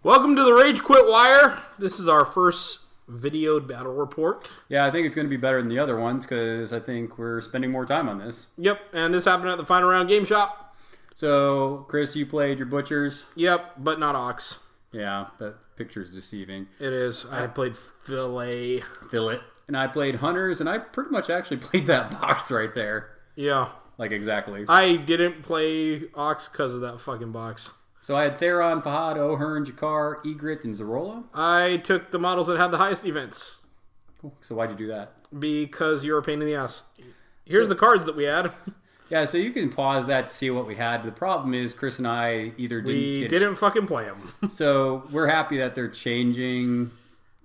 Welcome to the Rage Quit Wire. This is our first videoed battle report. Yeah, I think it's going to be better than the other ones because I think we're spending more time on this. Yep, and this happened at the Final Round Game Shop. So, Chris, you played your Butchers? Yep, but not Ox. Yeah, that picture's deceiving. It is. I played Fillet. And I played Hunters, and I pretty much actually played that box right there. Yeah. Like, exactly. I didn't play Ox because of that fucking box. So I had Theron, Fahad, O'Hearn, Jakar, Egret, and Zarola. I took the models that had the highest defense. Cool. So why'd you do that? Because you're a pain in the ass. Here's the cards that we had. Yeah, so you can pause that to see what we had. The problem is Chris and I either didn't fucking play them. So we're happy that they're changing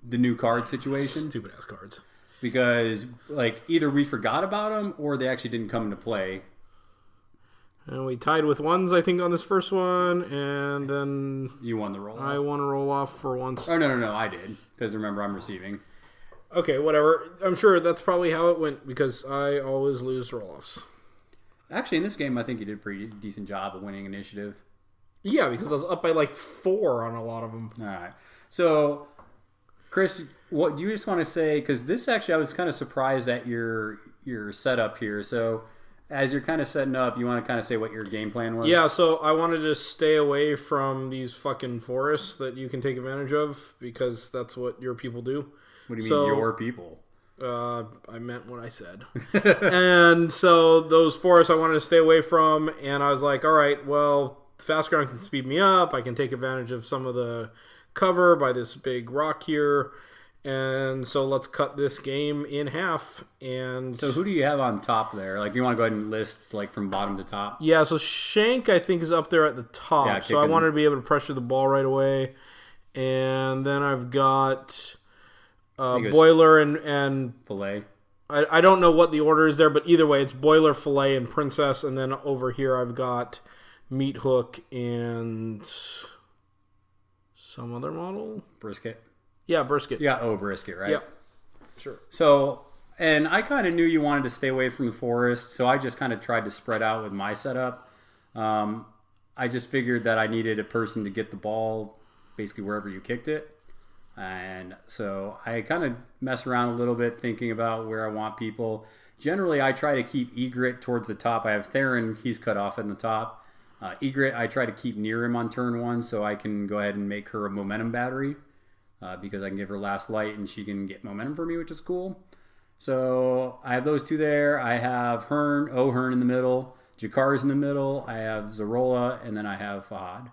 the new card situation. Stupid ass cards. Because like either we forgot about them or they actually didn't come into play. And we tied with ones, I think, on this first one, and then... You won the roll-off. I won a roll-off for once. Oh, no, I did. Because remember, I'm receiving. Okay, whatever. I'm sure that's probably how it went, because I always lose roll-offs. Actually, in this game, I think you did a pretty decent job of winning initiative. Yeah, because I was up by like 4 on a lot of them. All right. So, Chris, what do you just want to say? Because this actually, I was kind of surprised at your setup here. So... As you're kind of setting up, you want to kind of say what your game plan was? Yeah, so I wanted to stay away from these fucking forests that you can take advantage of because that's what your people do. What do you mean, your people? I meant what I said. And so those forests I wanted to stay away from, and I was like, all right, well, fast ground can speed me up. I can take advantage of some of the cover by this big rock here. And so let's cut this game in half. And so who do you have on top there? Like you want to go ahead and list like from bottom to top? Yeah, so Shank I think is up there at the top. Yeah, so I wanted to be able to pressure the ball right away. And then I've got Boiler and Fillet. I don't know what the order is there, but either way it's Boiler, Fillet, and Princess. And then over here I've got Meat Hook and some other model. Brisket. Yeah, Brisket. Yeah, Brisket, right? Yep. Sure. So, and I kind of knew you wanted to stay away from the forest, so I just kind of tried to spread out with my setup. I just figured that I needed a person to get the ball basically wherever you kicked it. And so I kind of mess around a little bit thinking about where I want people. Generally, I try to keep Egret towards the top. I have Theron, he's cut off in the top. Egret, I try to keep near him on turn 1 so I can go ahead and make her a momentum battery. Because I can give her last light and she can get momentum for me, which is cool. So I have those two there. I have O'Hearn in the middle. Jakar's in the middle. I have Zarola, and then I have Fahad.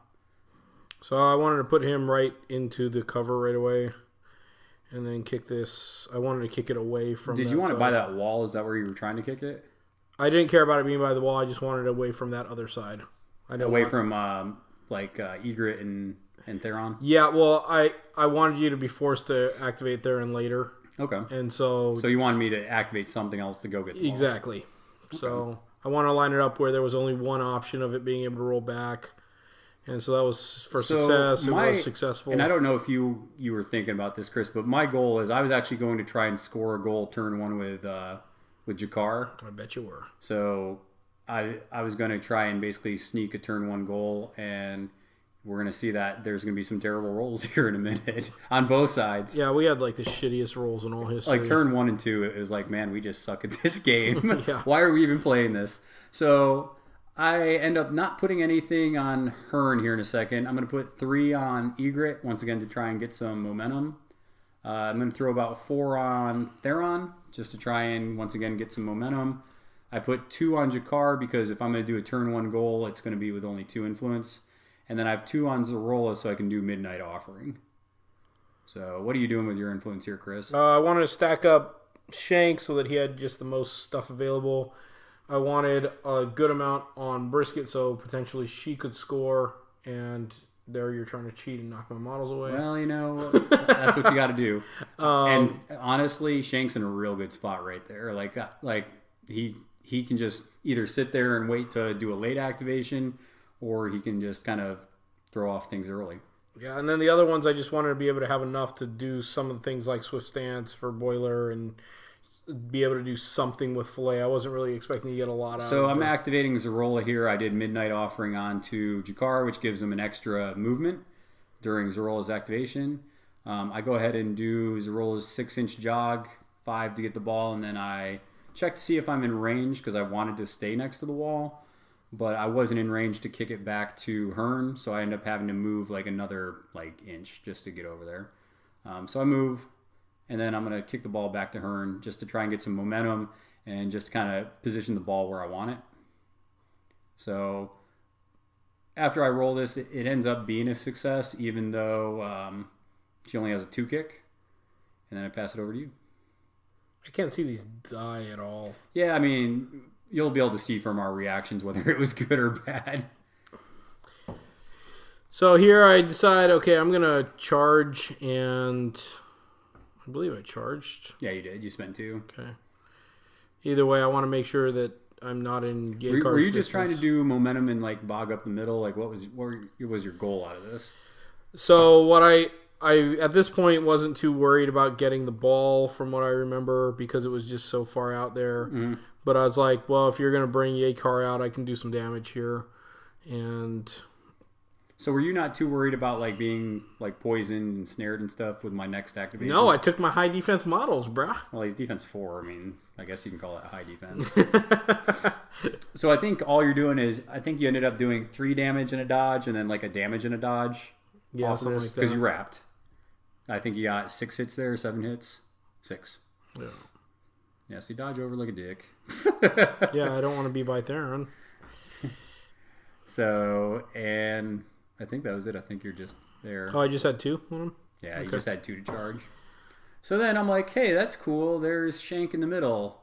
So I wanted to put him right into the cover right away. And then kick this. I wanted to kick it away from Did you want to buy that wall? Is that where you were trying to kick it? I didn't care about it being by the wall. I just wanted it away from that other side. Away from Egret and Theron? Yeah, well, I wanted you to be forced to activate Theron later. Okay. And so you wanted me to activate something else to go get the ball. Exactly. Okay. So I want to line it up where there was only one option of it being able to roll back. And so that was for success. It was successful. And I don't know if you were thinking about this, Chris, but my goal is I was actually going to try and score a goal turn 1 with Jakar. I bet you were. So I was going to try and basically sneak a turn 1 goal, and we're going to see that there's going to be some terrible rolls here in a minute on both sides. Yeah, we had like the shittiest rolls in all history. Like turn 1 and 2, it was like, man, we just suck at this game. Yeah. Why are we even playing this? So I end up not putting anything on Hearn here in a second. I'm going to put 3 on Egret, once again, to try and get some momentum. I'm going to throw about 4 on Theron, just to try and, once again, get some momentum. I put 2 on Jakar, because if I'm going to do a turn 1 goal, it's going to be with only 2 influence. And then I have 2 on Zarola so I can do Midnight Offering. So what are you doing with your influence here, Chris? I wanted to stack up Shank so that he had just the most stuff available. I wanted a good amount on Brisket so potentially she could score. And there you're trying to cheat and knock my models away. Well, that's what you got to do. And honestly, Shank's in a real good spot right there. Like he can just either sit there and wait to do a late activation, or he can just kind of throw off things early. Yeah, and then the other ones I just wanted to be able to have enough to do some of the things like Swift Stance for Boiler and be able to do something with Fillet. I wasn't really expecting to get a lot out of it. So I'm activating Zarola here. I did Midnight Offering onto Jakar, which gives him an extra movement. during Zorola's activation. I go ahead and do Zorola's 6-inch jog, 5 to get the ball, and then I check to see if I'm in range because I wanted to stay next to the wall, but I wasn't in range to kick it back to Hearn, so I end up having to move like another inch just to get over there. So I move, and then I'm going to kick the ball back to Hearn just to try and get some momentum and just kind of position the ball where I want it. So after I roll this, it ends up being a success, even though she only has a 2 kick, and then I pass it over to you. I can't see these die at all. Yeah, I mean, you'll be able to see from our reactions whether it was good or bad. So here I decide, okay, I'm going to charge, and I believe I charged. Yeah, you did. You spent 2. Okay. Either way, I want to make sure that I'm not in gate cards. Were you just trying to do momentum and bog up the middle? What was your goal out of this? So what I at this point wasn't too worried about getting the ball from what I remember because it was just so far out there. Mm-hmm. But I was like, well, if you're going to bring Yakar out, I can do some damage here. And so were you not too worried about being poisoned and snared and stuff with my next activation? No, I took my high defense models, bruh. Well, he's defense 4. I mean, I guess you can call it high defense. So I think all you're doing is, I think you ended up doing 3 damage in a dodge and then a damage in a dodge. Yeah, something like that. Because you wrapped. I think you got 6 hits there, 7 hits. 6. Yeah. Yeah, so you dodge over like a dick. Yeah, I don't want to be by Theron. So, and I think that was it. I think you're just there. Oh, I just had 2 on him? Yeah, okay. You just had 2 to charge. So then I'm like, hey, that's cool. There's Shank in the middle.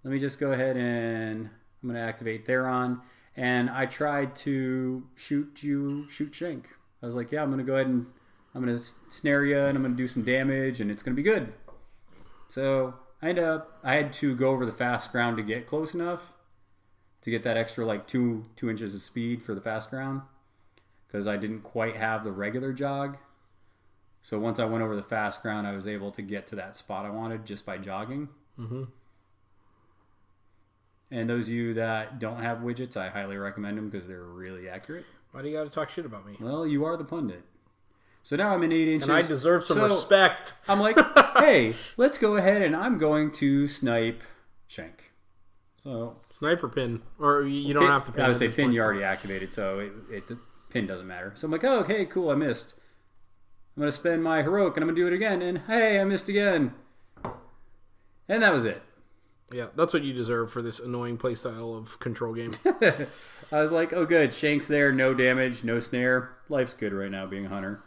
Let me just go ahead and I'm going to activate Theron. And I tried to shoot Shank. I was like, yeah, I'm going to go ahead and I'm going to snare you and I'm going to do some damage and it's going to be good. So I had to go over the fast ground to get close enough to get that extra 2 inches of speed for the fast ground because I didn't quite have the regular jog. So once I went over the fast ground, I was able to get to that spot I wanted just by jogging. Mm-hmm. And those of you that don't have widgets, I highly recommend them because they're really accurate. Why do you got to talk shit about me? Well, you are the pundit. So now I'm in 8 inches. And I deserve some respect. I'm like, hey, let's go ahead and I'm going to snipe Shank. So sniper pin. Or you don't have to pin. I would say pin you already activated, so the pin doesn't matter. So I'm like, oh, okay, cool, I missed. I'm going to spend my heroic and I'm going to do it again. And hey, I missed again. And that was it. Yeah, that's what you deserve for this annoying playstyle of control game. I was like, oh good, Shank's there, no damage, no snare. Life's good right now being a hunter.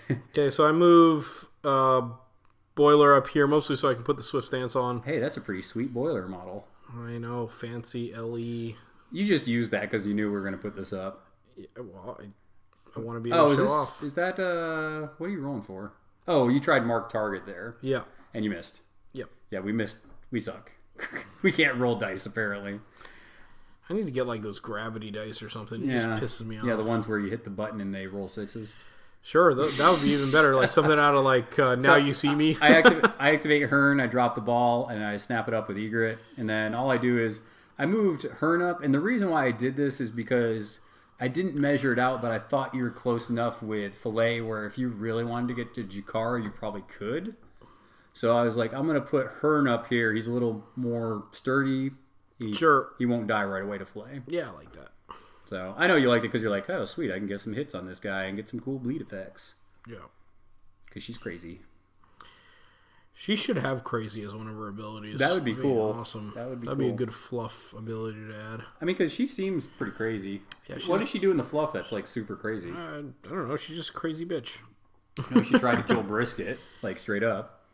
Okay, so I move Boiler up here, mostly so I can put the Swift Stance on. Hey, that's a pretty sweet Boiler model. I know, fancy LE. You just used that because you knew we were going to put this up. Yeah, well, I want to be able to show off. Is that, what are you rolling for? Oh, you tried Mark Target there. Yeah. And you missed. Yep. Yeah, we missed. We suck. We can't roll dice, apparently. I need to get those gravity dice or something. Yeah. It just pisses me off. Yeah, the ones where you hit the button and they roll 6s. Sure, that would be even better. Something out of Now You See Me. I activate Hearn, I drop the ball, and I snap it up with Egret. And then all I do is I moved Hearn up. And the reason why I did this is because I didn't measure it out, but I thought you were close enough with Fillet where if you really wanted to get to Jakar, you probably could. So I was like, I'm going to put Hearn up here. He's a little more sturdy. Sure. He won't die right away to Fillet. Yeah, I like that. So I know you liked it because you're like, oh, sweet, I can get some hits on this guy and get some cool bleed effects. Yeah. Because she's crazy. She should have crazy as one of her abilities. That would be cool. Awesome. That'd be a good fluff ability to add. I mean, because she seems pretty crazy. Yeah. What does she do in the fluff that's super crazy? I don't know. She's just a crazy bitch. She tried to kill Brisket, straight up.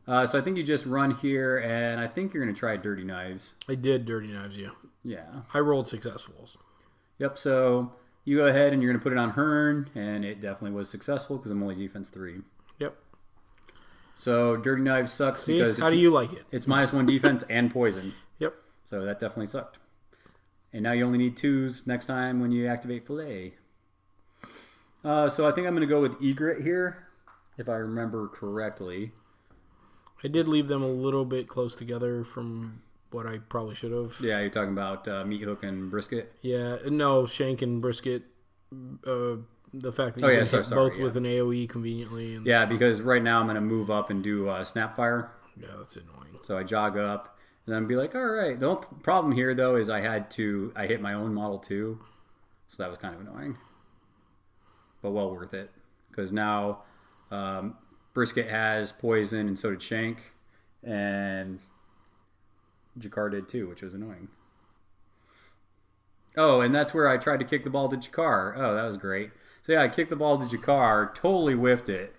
So I think you just run here, and I think you're going to try Dirty Knives. I did Dirty Knives, yeah. Yeah. I rolled successfuls. Yep, so you go ahead and you're going to put it on Hearn, and it definitely was successful because I'm only defense 3. Yep. So Dirty Knives sucks because how do you like it? It's -1 defense and poison. Yep. So that definitely sucked. And now you only need 2s next time when you activate Fillet. So I think I'm going to go with Egret here, if I remember correctly. I did leave them a little bit close together from what I probably should have. Yeah, you're talking about Meat Hook and Brisket? Yeah, no, Shank and Brisket the fact that you can hit both with an AoE conveniently. And because right now I'm going to move up and do Snapfire. Yeah, that's annoying. So I jog up and then be like, all right. The problem here, though, is I hit my own model too. So that was kind of annoying. But well worth it. Because now Brisket has poison and so did Shank. And Jakar did too, which was annoying. Oh, and that's where I tried to kick the ball to Jakar. Oh, that was great. So yeah, I kicked the ball to Jakar, totally whiffed it.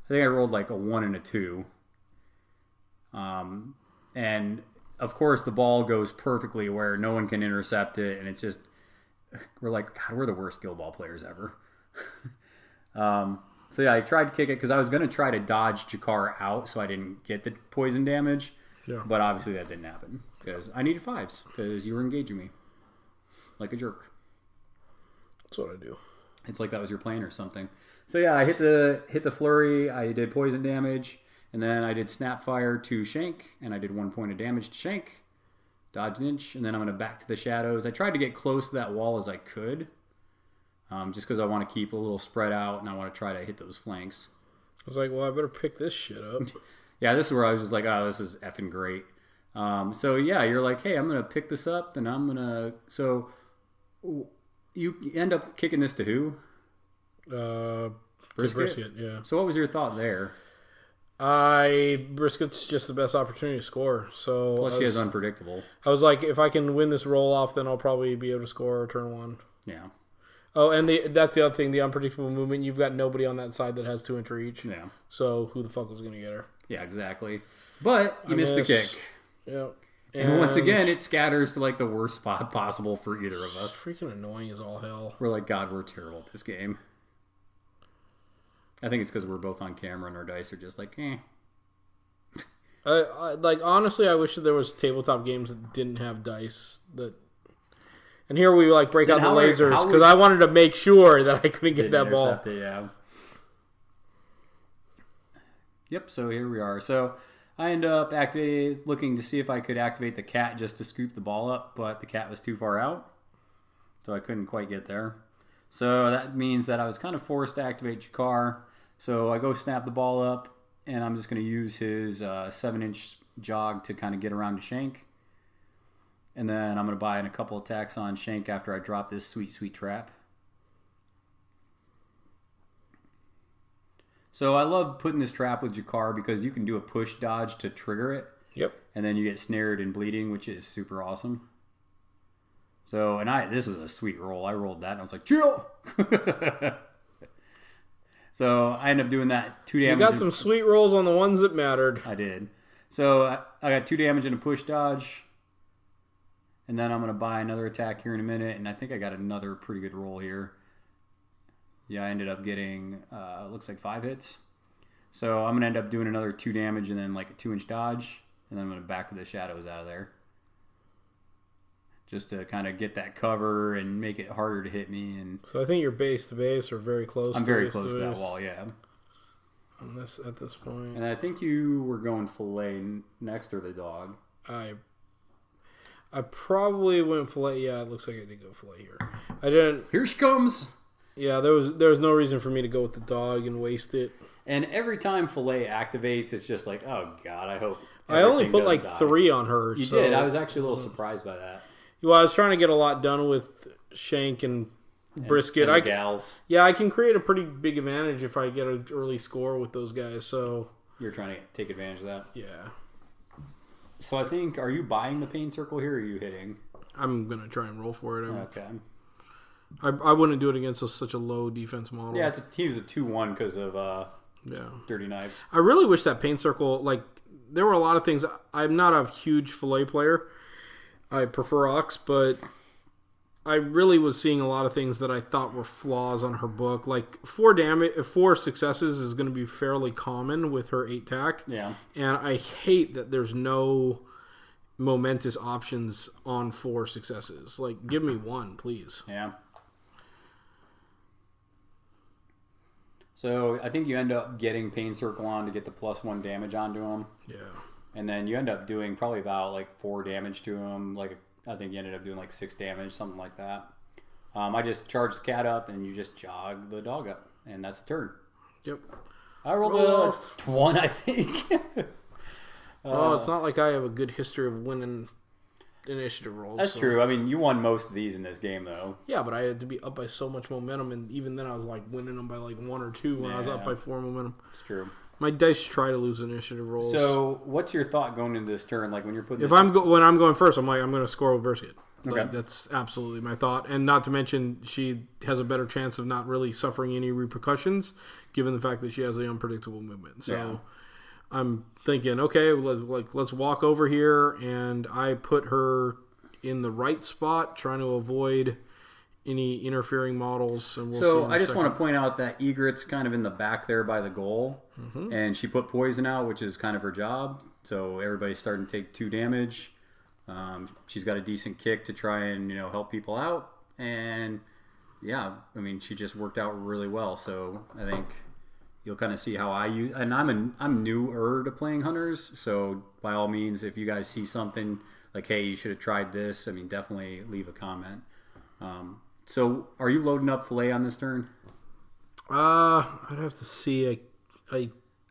I think I rolled like a 1 and a 2. And of course the ball goes perfectly where no one can intercept it, and it's just, we're like, God, we're the worst guild ball players ever. So yeah, I tried to kick it because I was going to try to dodge Jakar out so I didn't get the poison damage. Yeah. But obviously that didn't happen because I needed 5s because you were engaging me like a jerk. That's what I do. It's like that was your plan or something. So yeah, I hit the flurry. I did poison damage, and then I did Snapfire to Shank, and I did 1 point of damage to Shank. Dodge an inch, and then I'm going to back to the shadows. I tried to get close to that wall as I could, just because I want to keep a little spread out, and I want to try to hit those flanks. I was like, well, I better pick this shit up. Yeah, this is where I was just like, oh, this is effing great. So yeah, you're like, hey, I'm going to pick this up, and I'm going to... So you end up kicking this to who? Brisket, yeah. So what was your thought there? Brisket's just the best opportunity to score. So plus she is unpredictable. I was like, if I can win this roll off, then I'll probably be able to score turn 1. Yeah. Oh, and that's the other thing, the unpredictable movement. You've got nobody on that side that has 2 inch reach. Yeah. So who the fuck was going to get her? Yeah, exactly. But you missed the kick. Yeah. And once again, it scatters to like the worst spot possible for either of us. Freaking annoying as all hell. We're like, God, we're terrible at this game. I think it's because we're both on camera and our dice are just like, eh. Like, honestly, I wish that there was tabletop games that didn't have dice. And here we like break out the lasers because I wanted to make sure that I couldn't get that ball. It, yeah. Yep. So here we are. So I end up looking to see if I could activate the cat just to scoop the ball up, but the cat was too far out, so I couldn't quite get there. So that means that I was kind of forced to activate Jakar. So I go snap the ball up, and I'm just going to use his 7-inch jog to kind of get around to Shank. And then I'm going to buy in a couple attacks on Shank after I drop this sweet, sweet trap. So I love putting this trap with Jakar because you can do a push dodge to trigger it. Yep. And then you get snared and bleeding, which is super awesome. So, this was a sweet roll. I rolled that and I was like, chill! So I ended up doing that 2 damage. You got some sweet rolls on the ones that mattered. I did. So I got 2 damage and a push dodge. And then I'm going to buy another attack here in a minute. And I think I got another pretty good roll here. Yeah, I ended up getting, looks like 5 hits. So I'm going to end up doing another 2 damage and then like a 2-inch dodge. And then I'm going to back to the shadows out of there. Just to kind of get that cover and make it harder to hit me. And so I think you're base to base or very close. I'm very close to that wall, yeah. At this point. And I think you were going Fillet next or the dog. I probably went Fillet. Yeah, it looks like I did go Fillet here. I didn't. Here she comes. Yeah, there was no reason for me to go with the dog and waste it. And every time Fillet activates, it's just like, oh god, I hope. I only put like 3 on her. You did. I was actually a little surprised by that. Well, I was trying to get a lot done with Shank and Brisket. And the gals. Yeah, I can create a pretty big advantage if I get an early score with those guys. So you're trying to take advantage of that. Yeah. So I think, are you buying the pain circle here, or are you hitting? I'm gonna try and roll for it. Okay. I wouldn't do it against such a low defense model. Yeah, he was a 2-1 because of Dirty Knives. I really wish that pain circle, like, there were a lot of things. I'm not a huge Fillet player. I prefer Ox, but I really was seeing a lot of things that I thought were flaws on her book. Like 4 successes is going to be fairly common with her 8 tack. Yeah. And I hate that there's no momentous options on 4 successes. Like, give me 1, please. Yeah. So I think you end up getting Pain Circle on to get the +1 damage onto him. Yeah. And then you end up doing probably about like 4 damage to him. Like, I think you ended up doing like 6 damage, something like that. I just charge the cat up, and you just jog the dog up, and that's the turn. Yep. I rolled a 1, I think. Well, it's not like I have a good history of winning initiative rolls. That's true. I mean, you won most of these in this game, though. Yeah, but I had to be up by so much momentum, and even then I was like winning them by like 1 or 2 when I was up by 4 momentum. It's true. My dice try to lose initiative rolls. So, what's your thought going into this turn? Like when you're putting when I'm going first, I'm like I'm going to score with Brisket. Okay. Like, that's absolutely my thought, and not to mention she has a better chance of not really suffering any repercussions, given the fact that she has the unpredictable movement. So. I'm thinking, okay, let's walk over here, and I put her in the right spot, trying to avoid any interfering models. And so I just want to point out that Egret's kind of in the back there by the goal, and she put poison out, which is kind of her job. So everybody's starting to take 2 damage. She's got a decent kick to try and help people out, and yeah, I mean she just worked out really well. So I think. You'll kind of see how I use, and I'm newer to playing hunters, so by all means, if you guys see something like, hey, you should have tried this, I mean, definitely leave a comment. So, are you loading up Fillet on this turn? I'd have to see. I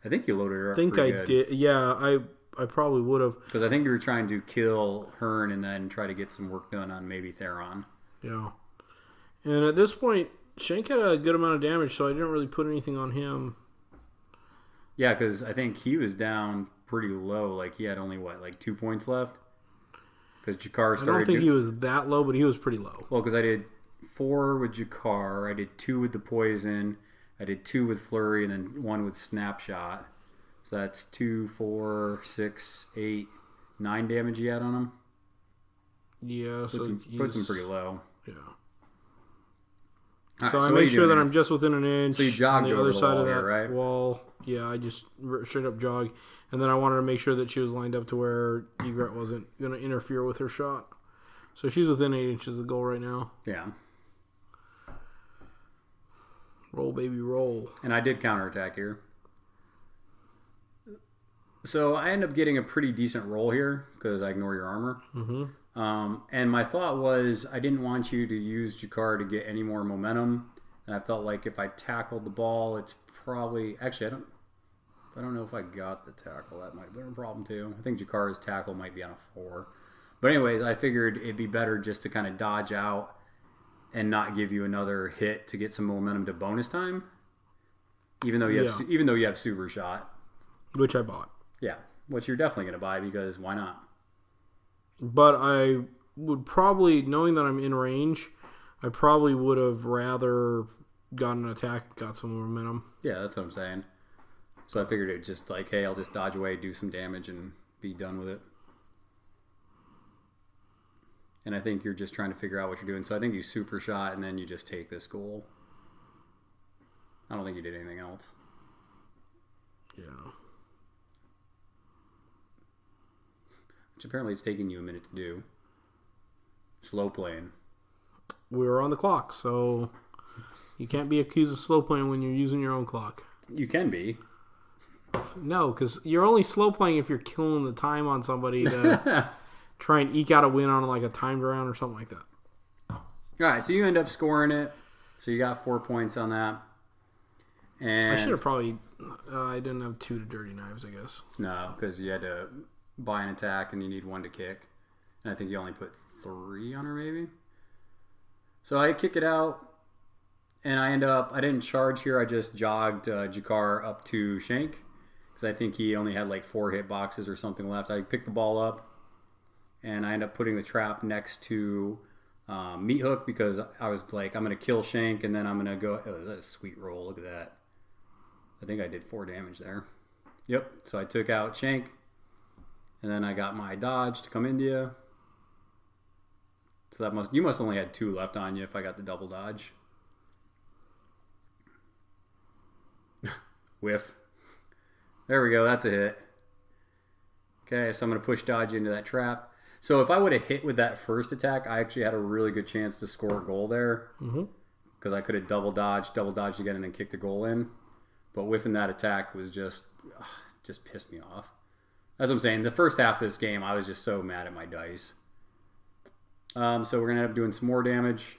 think you loaded her up. I think pretty I good. did. Yeah, I probably would have. Because I think you were trying to kill Hearn and then try to get some work done on maybe Theron. Yeah, and at this point, Shank had a good amount of damage, so I didn't really put anything on him. Yeah, because I think he was down pretty low. Like, he had only, 2 points left? Because Jakar started... I don't think he was that low, but he was pretty low. Well, because I did 4 with Jakar, I did 2 with the poison, I did 2 with Flurry, and then 1 with Snapshot. So that's 2, 4, 6, 8, 9 damage he had on him. Yeah, puts him pretty low. Yeah. Right, so I make sure that I'm just within an inch. So you jogged on the over other the side wall of that here, right? wall. Yeah, I just straight up jog, and then I wanted to make sure that she was lined up to where Egret wasn't going to interfere with her shot. So she's within 8 inches of the goal right now. Yeah. Roll, baby, roll. And I did counterattack here. So I end up getting a pretty decent roll here because I ignore your armor. Mm-hmm. And my thought was I didn't want you to use Jakar to get any more momentum. And I felt like if I tackled the ball, it's probably... Actually, I don't know if I got the tackle. That might have been a problem too. I think Jakar's tackle might be on a 4. But anyways, I figured it'd be better just to kind of dodge out and not give you another hit to get some momentum to bonus time. Even though you have super shot. Which I bought. Yeah, which you're definitely going to buy because why not? But I would probably, knowing that I'm in range, I probably would have rather gotten an attack and got some momentum. Yeah, that's what I'm saying. So I figured it just like, hey, I'll just dodge away, do some damage, and be done with it. And I think you're just trying to figure out what you're doing. So I think you super shot, and then you just take this goal. I don't think you did anything else. Yeah. Which apparently it's taking you a minute to do. Slow playing. We were on the clock, so you can't be accused of slow playing when you're using your own clock. You can be. No, because you're only slow playing if you're killing the time on somebody to try and eke out a win on like a timed round or something like that. All right, so you end up scoring it. So you got 4 points on that. And I should have probably... I didn't have 2 to dirty knives, I guess. No, because you had to buy an attack and you need 1 to kick. And I think you only put 3 on her maybe. So I kick it out. And I didn't charge here. I just jogged Jakar up to Shank. Because I think he only had like 4 hit boxes or something left. I picked the ball up. And I end up putting the trap next to Meat Hook. Because I was like, I'm going to kill Shank. And then I'm going to go... Oh, that's a sweet roll. Look at that. I think I did 4 damage there. Yep. So I took out Shank. And then I got my dodge to come into you. So you must only had 2 left on you if I got the double dodge. Whiff. There we go. That's a hit. Okay, so I'm going to push dodge into that trap. So if I would have hit with that first attack, I actually had a really good chance to score a goal there. Because I could have double dodged again, and then kicked the goal in. But whiffing that attack was just pissed me off. That's what I'm saying. The first half of this game, I was just so mad at my dice. So we're going to end up doing some more damage.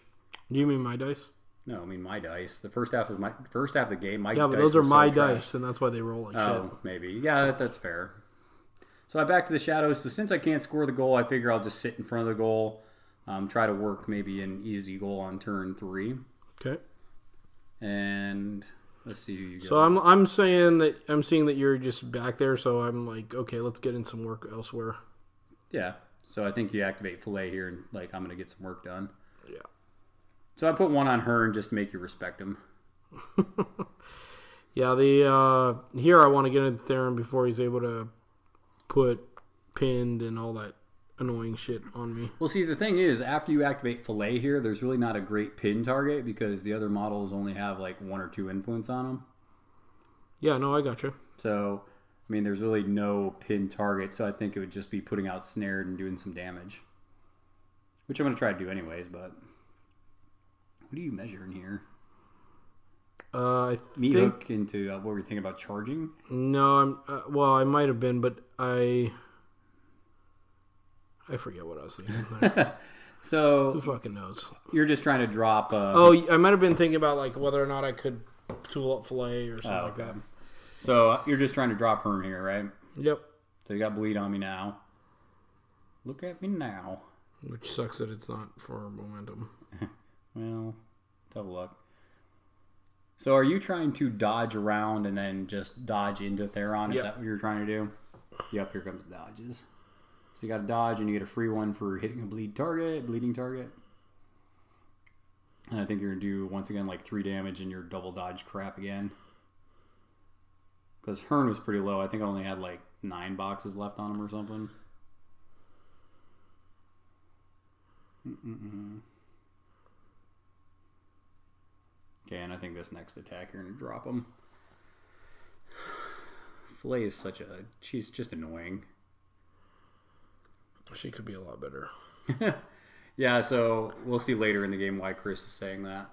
Do you mean my dice? No, I mean my dice. The first half of the game. My Yeah, but dice those are were so my trash. dice, and that's why they roll like shit. Oh, maybe. Yeah, that's fair. So I back to the shadows. So since I can't score the goal, I figure I'll just sit in front of the goal. Try to work maybe an easy goal on turn 3. Okay. And let's see who you get. So I'm seeing that you're just back there. So I'm like, okay, let's get in some work elsewhere. Yeah. So I think you activate Fillet here, and like I'm gonna get some work done. Yeah. So I put 1 on Hearn just to make you respect him. Yeah. The here I want to get into Theron before he's able to put pinned and all that annoying shit on me. Well, see, the thing is, after you activate Fillet here, there's really not a great pin target because the other models only have like 1 or 2 influence on them. Yeah, no, I got you. So, I mean, there's really no pin target, so I think it would just be putting out snared and doing some damage. Which I'm going to try to do anyways, but... What are you measuring here? Meat hook into what were you thinking about charging? No, well, I might have been, but I forget what I was thinking. So who fucking knows? You're just trying to drop. I might have been thinking about like whether or not I could tool up Fillet or something like that. So you're just trying to drop Hearn here, right? Yep. So you got bleed on me now. Look at me now. Which sucks that it's not for momentum. Well, tough luck. So are you trying to dodge around and then just dodge into Theron? Is that what you're trying to do? Yep, here comes dodges. So you got to dodge and you get a free one for hitting a bleeding target. And I think you're going to do, once again, like 3 damage and your double dodge crap again. Because Hearn was pretty low. I think I only had like 9 boxes left on him or something. Okay, and I think this next attack you're going to drop him. Fillet is she's just annoying. She could be a lot better. Yeah, so we'll see later in the game why Chris is saying that.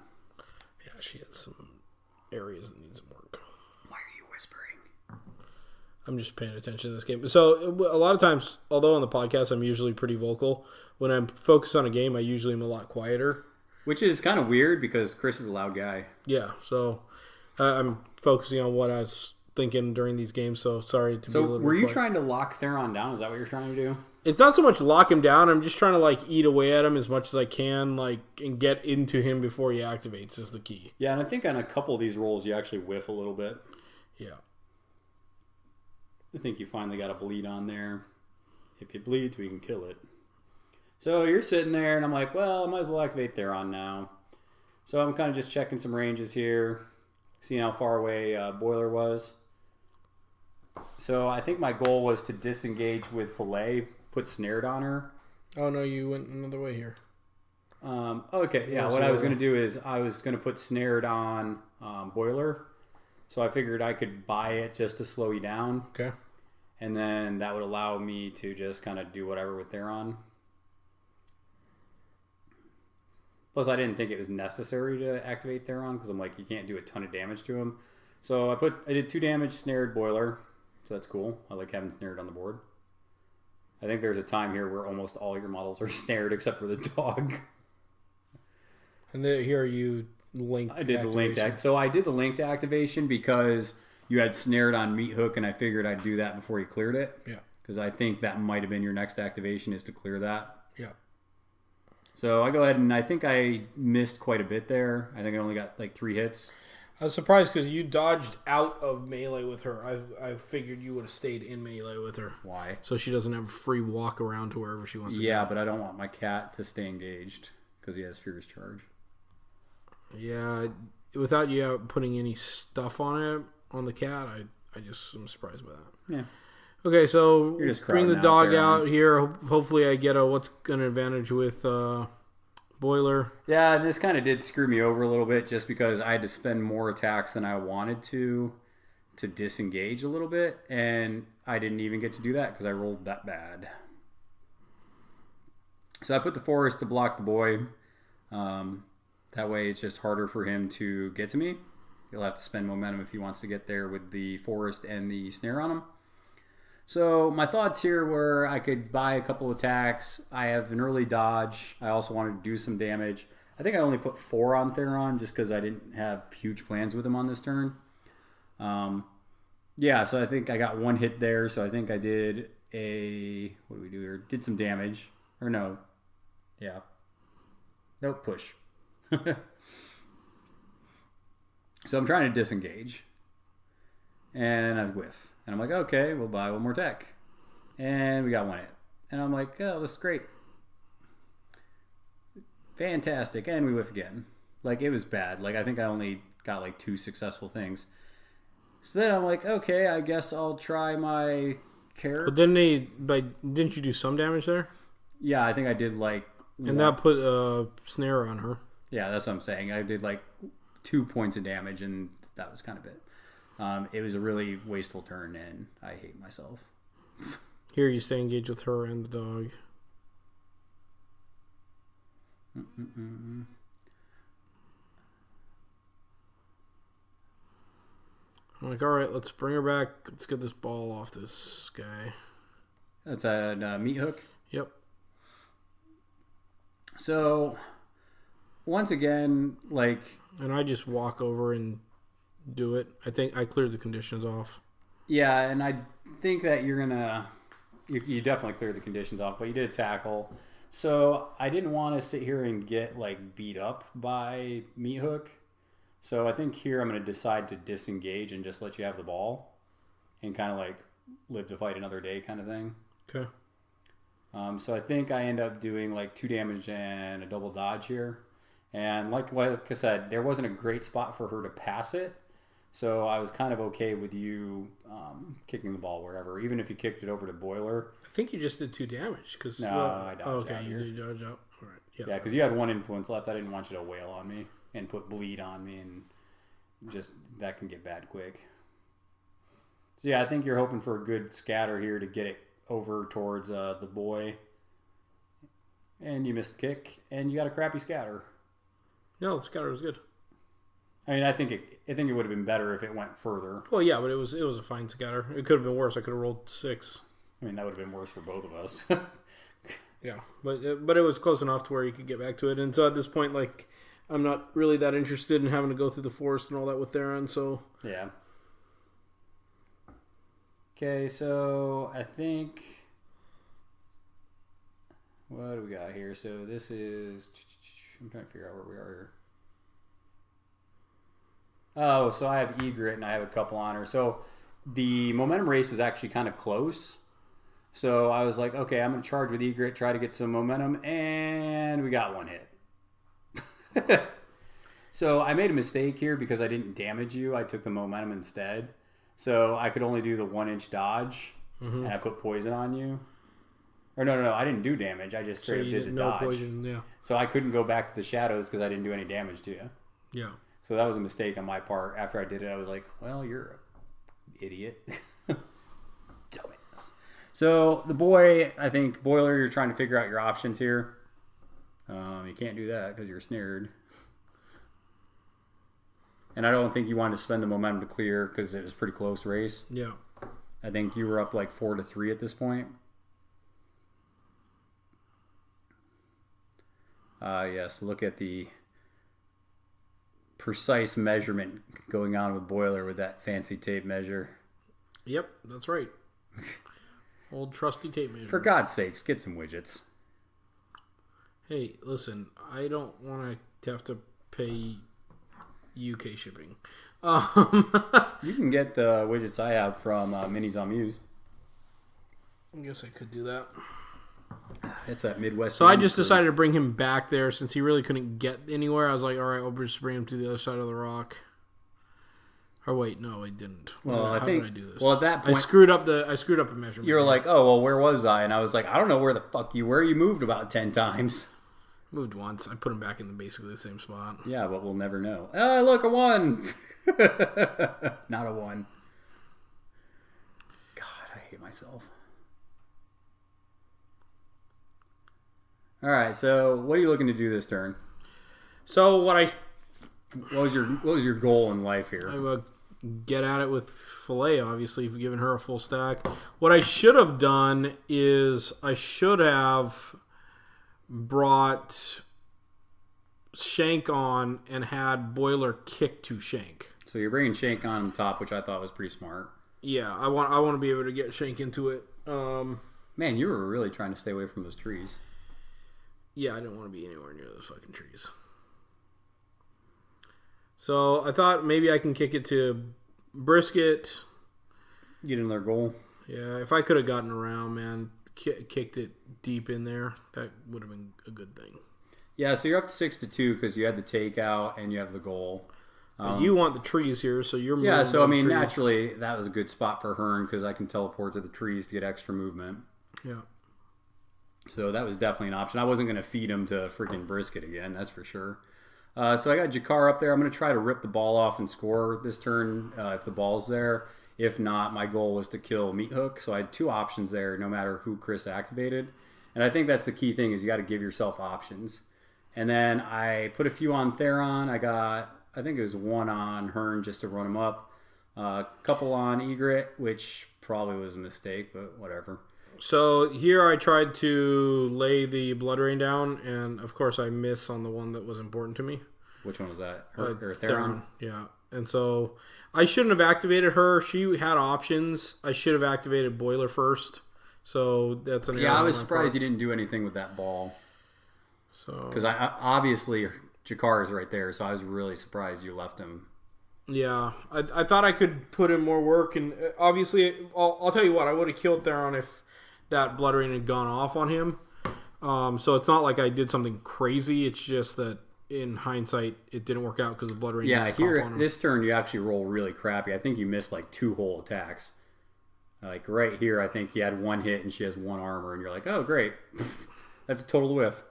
Yeah, she has some areas that need some work. Why are you whispering? I'm just paying attention to this game. So a lot of times, although on the podcast I'm usually pretty vocal, when I'm focused on a game, I usually am a lot quieter. Which is kind of weird because Chris is a loud guy. Yeah, so I'm focusing on what I was thinking during these games, so sorry to be a little were you quiet. trying to lock Theron down? Is that what you're trying to do? It's not so much lock him down. I'm just trying to like eat away at him as much as I can, like, and get into him before he activates is the key. Yeah, and I think on a couple of these rolls you actually whiff a little bit. Yeah. I think you finally got a bleed on there. If it bleeds, we can kill it. So you're sitting there, and I'm like, well, I might as well activate Theron now. So I'm kind of just checking some ranges here, seeing how far away Boiler was. So I think my goal was to disengage with Fillet, put snared on her. Oh, no, you went another way here. Okay, yeah, what I was going to do is I was going to put snared on Boiler. So I figured I could buy it just to slow you down. Okay. And then that would allow me to just kind of do whatever with Theron. Plus, I didn't think it was necessary to activate Theron because I'm like, you can't do a ton of damage to him. So I did 2 damage, snared Boiler. So that's cool. I like having snared on the board. I think there's a time here where almost all your models are snared except for the dog. And here you linked. I did the linked act. So I did the linked activation because you had snared on Meat Hook, and I figured I'd do that before you cleared it. Yeah. Because I think that might have been your next activation is to clear that. Yeah. So I go ahead and I think I missed quite a bit there. I think I only got like 3 hits. I was surprised because you dodged out of melee with her. I figured you would have stayed in melee with her. Why? So she doesn't have a free walk around to wherever she wants to go. Yeah, but I don't want my cat to stay engaged because he has Furious Charge. Yeah, without you putting any stuff on the cat, I just am surprised by that. Yeah. Okay, so You're just bring the crowding dog there, out here. Hopefully I get what's an advantage with Boiler. Yeah, and this kind of did screw me over a little bit just because I had to spend more attacks than I wanted to disengage a little bit, and I didn't even get to do that because I rolled that bad. So I put the Forest to block the boy. That way it's just harder for him to get to me. He'll have to spend momentum if he wants to get there with the Forest and the Snare on him. So my thoughts here were I could buy a couple attacks. I have an early dodge. I also wanted to do some damage. I think I only put 4 on Theron just because I didn't have huge plans with him on this turn. Yeah, so I think I got 1 hit there. So I think I did what do we do here? Did some damage. Or no. Yeah. Nope, push. So I'm trying to disengage. And I whiff. And I'm like, okay, we'll buy 1 more deck. And we got 1 hit. And I'm like, oh, this is great. Fantastic. And we whiff again. Like, it was bad. Like, I think I only got like 2 successful things. So then I'm like, okay, I guess I'll try my character. But didn't you do some damage there? Yeah, I think I did like... And that put a snare on her. Yeah, that's what I'm saying. I did like 2 points of damage, and that was kind of it. It was a really wasteful turn, and I hate myself. Here you stay engaged with her and the dog. I'm like, all right, let's bring her back. Let's get this ball off this guy. That's a meat hook? Yep. So, once again, like... And I just walk over and do it. I think I cleared the conditions off. Yeah, and I think that you're going to... You definitely cleared the conditions off, but you did tackle. So, I didn't want to sit here and get, like, beat up by meat hook. So, I think here I'm going to decide to disengage and just let you have the ball. And kind of, like, live to fight another day kind of thing. Okay. So I think I end up doing like 2 damage and a double dodge here. And like I said, there wasn't a great spot for her to pass it. So I was kind of okay with you kicking the ball wherever, even if you kicked it over to Boiler. I think you just did 2 damage. No, I dodged out. Okay, you did dodge out. All right. Yeah, because you had 1 influence left. I didn't want you to wail on me and put bleed on me, and just that can get bad quick. So yeah, I think you're hoping for a good scatter here to get it over towards the boy, and you missed the kick, and you got a crappy scatter. No, the scatter was good. I mean, I think it would have been better if it went further. Well, yeah, but it was a fine scatter. It could have been worse. I could have rolled 6. I mean, that would have been worse for both of us. Yeah, but it was close enough to where you could get back to it. And so at this point, like, I'm not really that interested in having to go through the forest and all that with Theron. So yeah. Okay, so I think, what do we got here? So this is, I'm trying to figure out where we are here. Oh, so I have Egret and I have a couple on her. So the momentum race was actually kind of close. So I was like, okay, I'm going to charge with Egret, try to get some momentum, and we got 1 hit. So I made a mistake here because I didn't damage you. I took the momentum instead. So I could only do the 1-inch dodge, and I put poison on you. Or no, I didn't do damage. I just straight up did the dodge. Poison, yeah. So I couldn't go back to the shadows because I didn't do any damage to you. Yeah. So that was a mistake on my part. After I did it, I was like, well, you're an idiot. Dumbass. So the boy, I think, Boiler, you're trying to figure out your options here. You can't do that because you're snared. And I don't think you wanted to spend the momentum to clear because it was a pretty close race. Yeah. I think you were up like 4-3 at this point. Yes, look at the precise measurement going on with Boiler with that fancy tape measure. Yep, that's right. Old trusty tape measure. For God's sakes, get some widgets. Hey, listen, I don't want to have to pay UK shipping. You can get the widgets I have from Minis on Muse. I guess I could do that. It's that Midwest. So I just decided to bring him back there since he really couldn't get anywhere. I was like, all right, we'll just bring him to the other side of the rock. Or wait, no, I didn't. Well, How did I do this? Well, at that point, I screwed up a measurement. You were like, oh, well, where was I? And I was like, I don't know where the fuck you were. You moved about 10 times. Moved once. I put him back in basically the same spot. Yeah, but we'll never know. Oh, look, a 1. Not a 1. God, I hate myself. All right, so what are you looking to do this turn? So what was your goal in life here? I will get at it with Fillet, obviously, for giving her a full stack. What I should have done is I should have brought Shank on and had Boiler kick to Shank. So you're bringing Shank on top, which I thought was pretty smart. Yeah, I want to be able to get Shank into it. Man, you were really trying to stay away from those trees. Yeah, I didn't want to be anywhere near those fucking trees. So I thought maybe I can kick it to Brisket. Get in their goal. Yeah, if I could have gotten around, man, kicked it deep in there, that would have been a good thing. Yeah, so you're up to 6-2 because you had the takeout and you have the goal. You want the trees here, so you're yeah. So I mean, trees. naturally, that was a good spot for Hearn because I can teleport to the trees to get extra movement. Yeah. So that was definitely an option. I wasn't going to feed him to freaking Brisket again, that's for sure. So I got Jakar up there. I'm going to try to rip the ball off and score this turn if the ball's there. If not, my goal was to kill Meat Hook. So I had two options there, no matter who Chris activated. And I think that's the key thing is you got to give yourself options. And then I put a few on Theron. I think it was one on Hearn just to run him up. A couple on Egret, which probably was a mistake, but whatever. So here I tried to lay the Blood Rain down, and of course I miss on the one that was important to me. Which one was that? Or Theron? Yeah. And so I shouldn't have activated her. She had options. I should have activated Boiler first. So that's an error. Yeah, I was surprised you didn't do anything with that ball. So because I obviously Jakar is right there, so I was really surprised you left him. Yeah, I thought I could put in more work, and obviously I'll tell you what, I would have killed Theron if that Blood Rain had gone off on him. So it's not like I did something crazy. It's just that in hindsight, it didn't work out because the Blood Rain. Yeah, didn't here pop on him. this turn you actually roll really crappy. I think you missed like 2 whole attacks. Like right here, I think you had 1 hit and she has 1 armor, and you're like, oh great, that's a total whiff.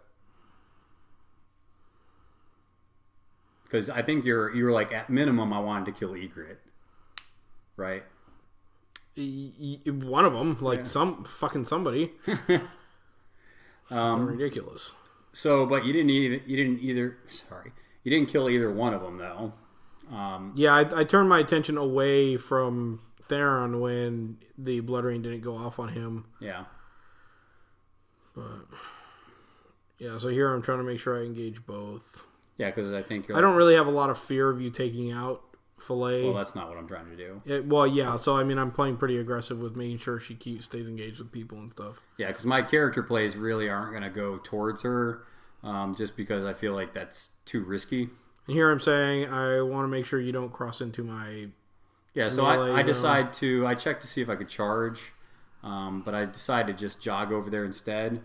Because I think you're like at minimum, I wanted to kill Egret, right? One of them, like somebody. Ridiculous. So, but you didn't kill either one of them though. Yeah, I turned my attention away from Theron when the Blood Rain didn't go off on him. Yeah. But yeah, so here I'm trying to make sure I engage both. Yeah, because I think I don't really have a lot of fear of you taking out Fillet. Well, that's not what I'm trying to do. Yeah. So I mean, I'm playing pretty aggressive with making sure she stays engaged with people and stuff. Yeah, because my character plays really aren't going to go towards her, just because I feel like that's too risky. And here I'm saying I want to make sure you don't cross into my. Yeah, so I checked to see if I could charge, but I decided to just jog over there instead.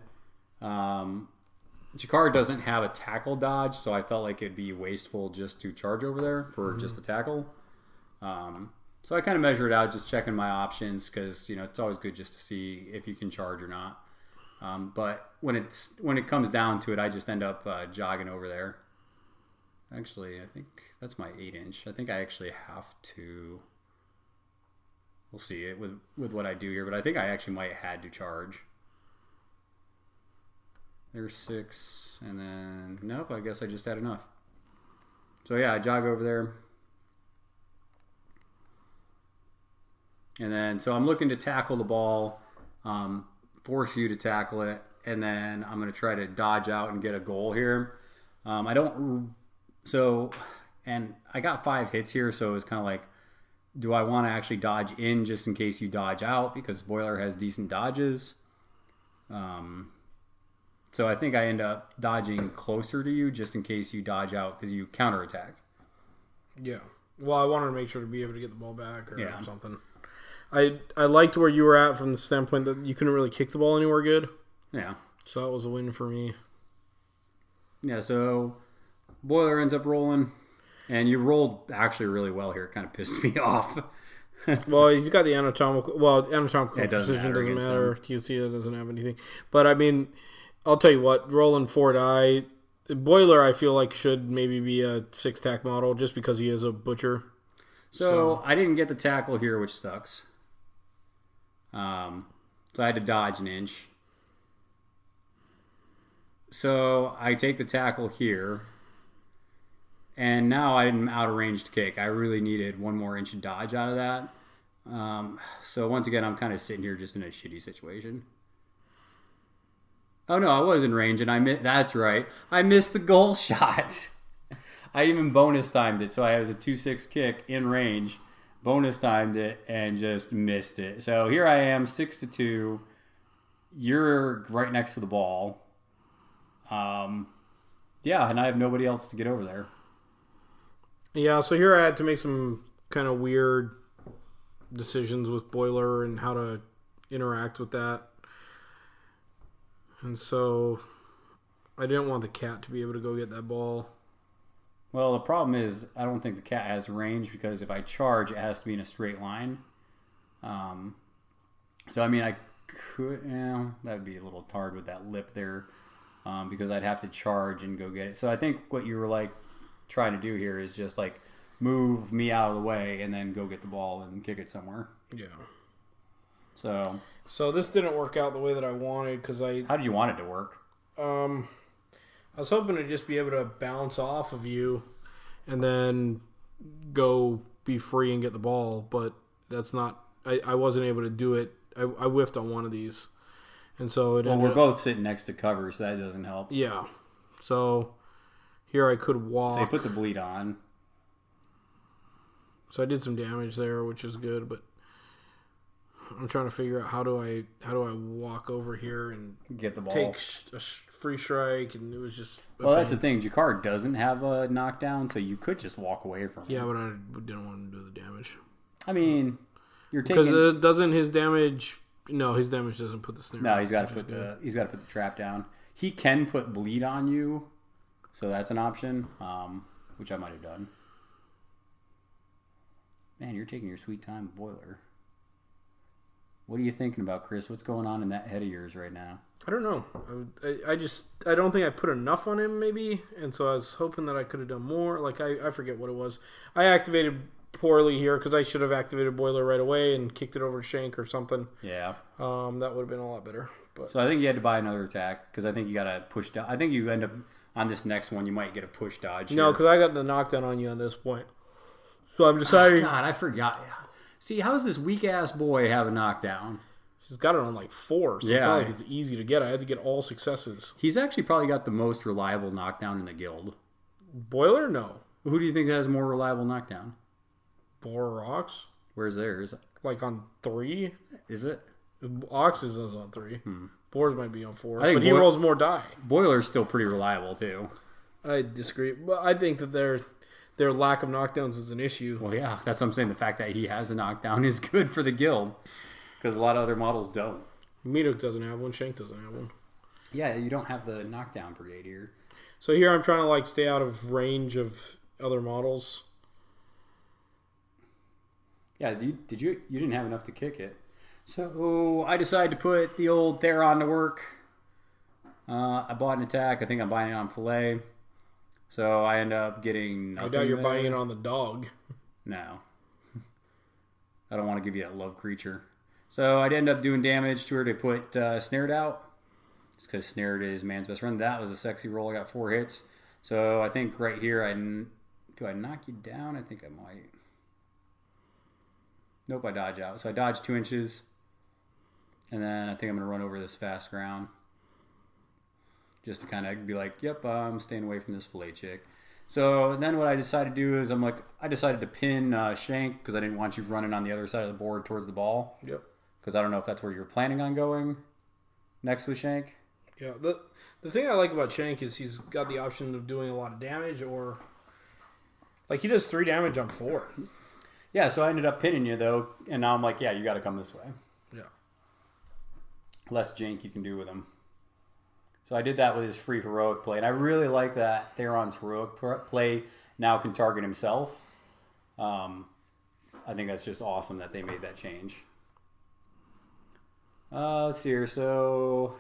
Jakar doesn't have a tackle dodge, so I felt like it'd be wasteful just to charge over there for just a tackle. So I kind of measured out, just checking my options, because it's always good just to see if you can charge or not. But when it comes down to it, I just end up jogging over there. Actually, I think that's my 8-inch. I think I actually have to. We'll see it with what I do here, but I think I actually might have had to charge. There's 6, and then nope, I guess I just had enough. So yeah, I jog over there. And then, so I'm looking to tackle the ball, force you to tackle it, and then I'm going to try to dodge out and get a goal here. And I got 5 hits here, so it's kind of like, do I want to actually dodge in just in case you dodge out, because Boiler has decent dodges? So I think I end up dodging closer to you just in case you dodge out because you counterattack. Yeah. Well, I wanted to make sure to be able to get the ball back or Yeah. something. I liked where you were at from the standpoint that you couldn't really kick the ball anywhere good. Yeah. So that was a win for me. Yeah, so Boiler ends up rolling, and you rolled actually really well here. It kind of pissed me off. Well, he's got the anatomical It doesn't precision matter doesn't against matter. them. QC doesn't have anything. But I mean, I'll tell you what, rolling 4 die. Boiler, I feel like, should maybe be a 6-tack model just because he is a butcher. So I didn't get the tackle here, which sucks. So I had to dodge an inch. So I take the tackle here. And now I'm out of range to kick. I really needed 1 more inch of dodge out of that. So once again, I'm kind of sitting here just in a shitty situation. Oh no, I was in range, and that's right. I missed the goal shot. I even bonus timed it, so I was a 2-6 kick in range. Bonus timed it and just missed it. So here I am, 6-2. You're right next to the ball. Yeah, and I have nobody else to get over there. Yeah, so here I had to make some kind of weird decisions with Boiler and how to interact with that. And so I didn't want the cat to be able to go get that ball. Well, the problem is I don't think the cat has range because if I charge, it has to be in a straight line. So, I mean, I could... that would be a little hard with that lip there because I'd have to charge and go get it. So I think what you were, like, trying to do here is just, like, move me out of the way and then go get the ball and kick it somewhere. Yeah. So this didn't work out the way that I wanted because I... How did you want it to work? I was hoping to just be able to bounce off of you and then go be free and get the ball, but that's not... I wasn't able to do it. I whiffed on one of these. And so we're both sitting next to cover, so that doesn't help. Yeah. So here I could walk. So you put the bleed on. So I did some damage there, which is good, but I'm trying to figure out how do I walk over here and get the ball, take a free strike, and it was just... Well, that's the thing. Jakar doesn't have a knockdown, so you could just walk away from him. Yeah, but I didn't want to do the damage. I mean, you're taking... Because doesn't his damage... No, his damage doesn't put the snare. No, he's got to put the trap down. He can put bleed on you, so that's an option, which I might have done. Man, you're taking your sweet time, Boiler. What are you thinking about, Chris? What's going on in that head of yours right now? I don't know. I don't think I put enough on him, maybe, and so I was hoping that I could have done more. Like, I forget what it was. I activated poorly here because I should have activated Boiler right away and kicked it over to Shank or something. Yeah. That would have been a lot better. But so I think you had to buy another attack because I think you got to push down. I think you end up on this next one, you might get a push dodge. No, because I got the knockdown on you on this point. So I'm deciding... Oh, God, I forgot. See, how does this weak-ass boy have a knockdown? He's got it on like 4, so it's not like it's easy to get. I had to get all successes. He's actually probably got the most reliable knockdown in the guild. Boiler? No. Who do you think has a more reliable knockdown? Boar or Ox? Where's theirs? Like on 3? Is it? Ox's is on 3. Boar's might be on 4. I think but he rolls more die. Boiler's still pretty reliable, too. I disagree. But I think that their lack of knockdowns is an issue. Well, yeah, that's what I'm saying. The fact that he has a knockdown is good for the guild. Because a lot of other models don't. Meadok doesn't have one. Shank doesn't have one. Yeah, you don't have the knockdown brigade here. So here I'm trying to like stay out of range of other models. Yeah, you didn't have enough to kick it. So I decided to put the old Theron to work. I bought an attack. I think I'm buying it on Fillet. So I end up getting nothing. I doubt you're buying it on the dog. No. I don't want to give you that love creature. So I'd end up doing damage to her to put Snared out. Just because Snared is man's best friend. That was a sexy roll. I got 4 hits. So I think right here, do I knock you down? I think I might. Nope, I dodge out. So I dodge 2 inches. And then I think I'm going to run over this fast ground. Just to kind of be like, yep, I'm staying away from this Fillet chick. So then what I decided to do is I decided to pin Shank because I didn't want you running on the other side of the board towards the ball. Yep. Because I don't know if that's where you're planning on going next with Shank. Yeah. The thing I like about Shank is he's got the option of doing a lot of damage or... Like, he does 3 damage on 4. Yeah, so I ended up pinning you, though, and now I'm like, yeah, you got to come this way. Yeah. Less jank you can do with him. So I did that with his free heroic play, and I really like that Theron's heroic play now can target himself. I think that's just awesome that they made that change. Let's see here. So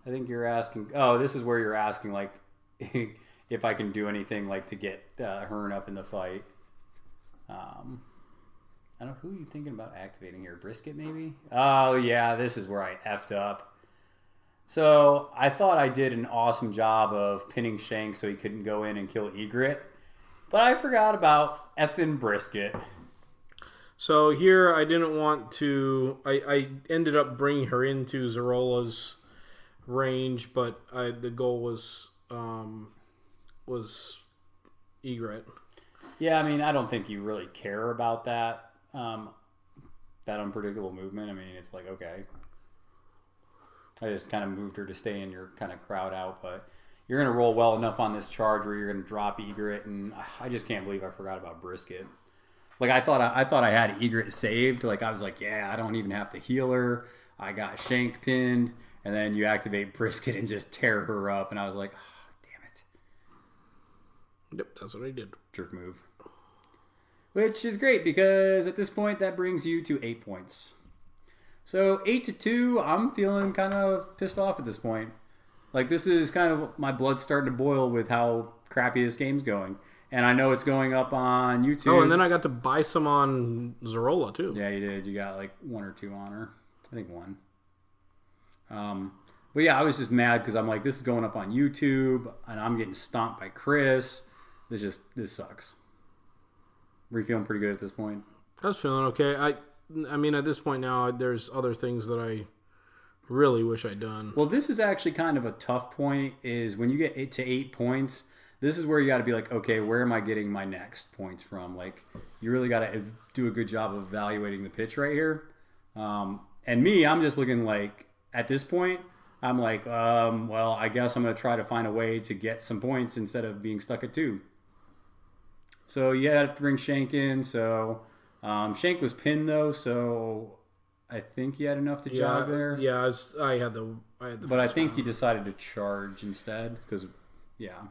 I think you're asking... Oh, this is where you're asking, like, if I can do anything, like, to get Hearn up in the fight. I don't know. Who are you thinking about activating here? Brisket, maybe? Oh, yeah. This is where I effed up. So I thought I did an awesome job of pinning Shank so he couldn't go in and kill Egret. But I forgot about effing Brisket. So here I didn't want to... I ended up bringing her into Zorola's range, but the goal was egret. Yeah, I mean, I don't think you really care about that that unpredictable movement. I mean, it's like, okay, I just kind of moved her to stay in your kind of crowd out, but you're going to roll well enough on this charge where you're going to drop egret, and I just can't believe I forgot about brisket. Like, I thought I had egret saved. Like, I was like, yeah, I don't even have to heal her. I got shank pinned, and then you activate brisket and just tear her up, and I was like, oh, damn it. Yep, that's what I did. Jerk move. Which is great because at this point that brings you to 8 points. So 8-2, I'm feeling kind of pissed off at this point. Like, this is kind of my blood's starting to boil with how crappy this game's going. And I know it's going up on YouTube. Oh, and then I got to buy some on Zorola too. Yeah, you did. You got like 1 or 2 on her. I think 1. But yeah, I was just mad because I'm like, this is going up on YouTube and I'm getting stomped by Chris. This sucks. Were you feeling pretty good at this point? I was feeling okay. I mean, at this point now, there's other things that I really wish I'd done. Well, this is actually kind of a tough point, is when you get 8 points, this is where you got to be like, okay, where am I getting my next points from? Like, you really got to do a good job of evaluating the pitch right here. And me, I'm just looking like, at this point, I'm like, well, I guess I'm going to try to find a way to get some points instead of being stuck at 2. So you have to bring Shank in. So Shank was pinned though, so I think he had enough to jog there. Yeah, I had the. But I think he decided to charge instead because, yeah,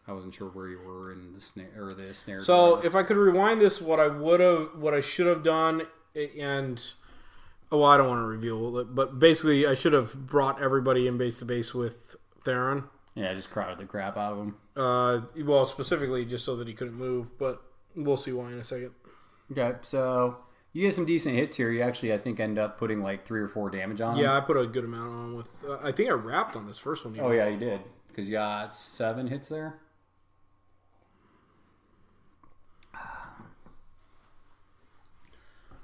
I wasn't sure where you were in the snare. So if I could rewind this, what I should have done, and I don't want to reveal it, but basically I should have brought everybody in base to base with Theron. Yeah, just crowded the crap out of him. Well, specifically just so that he couldn't move, but we'll see why in a second. Okay, so you get some decent hits here. You actually, I think, end up putting like 3 or 4 damage on him. Yeah, I put a good amount on with. I think I wrapped on this first one. Oh yeah, you did, because you got 7 hits there.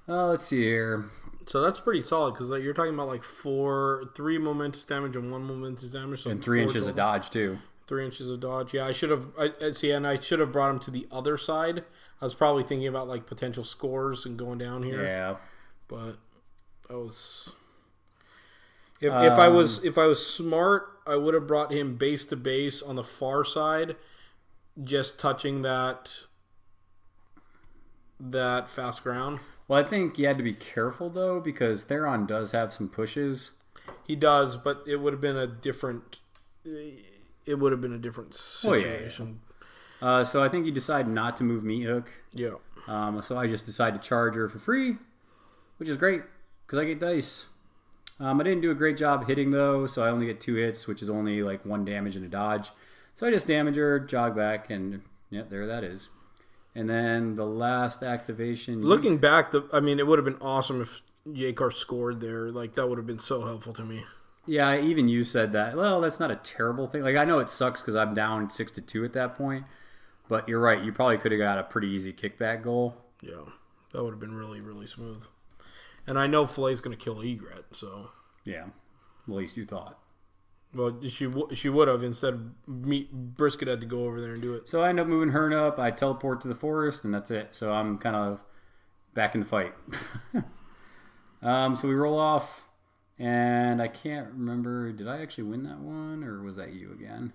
Let's see here. So that's pretty solid because you're talking about like 3 momentous damage and 1 momentous damage, so and 3 inches of dodge too. 3 inches of dodge. Yeah, I should have. And I should have brought him to the other side. I was probably thinking about like potential scores and going down here. Yeah, but I was. If I was smart, I would have brought him base to base on the far side, just touching that fast ground. Well, I think you had to be careful, though, because Theron does have some pushes. He does, but it would have been a different situation. Oh, yeah. So I think you decided not to move Meat Hook. Yeah. So I just decided to charge her for free, which is great, because I get dice. I didn't do a great job hitting, though, so I only get 2 hits, which is only like 1 damage and a dodge. So I just damage her, jog back, and yeah, there that is. And then the last activation. Looking back, it would have been awesome if Yakar scored there. Like, that would have been so helpful to me. Yeah, even you said that. Well, that's not a terrible thing. Like, I know it sucks because I'm down 6-2 at that point. But you're right. You probably could have got a pretty easy kickback goal. Yeah, that would have been really, really smooth. And I know Fillet's going to kill Egret, so. Yeah, at least you thought. Well, she would have. Instead, Brisket had to go over there and do it. So I end up moving her up. I teleport to the forest, and that's it. So I'm kind of back in the fight. So we roll off, and I can't remember. Did I actually win that one, or was that you again?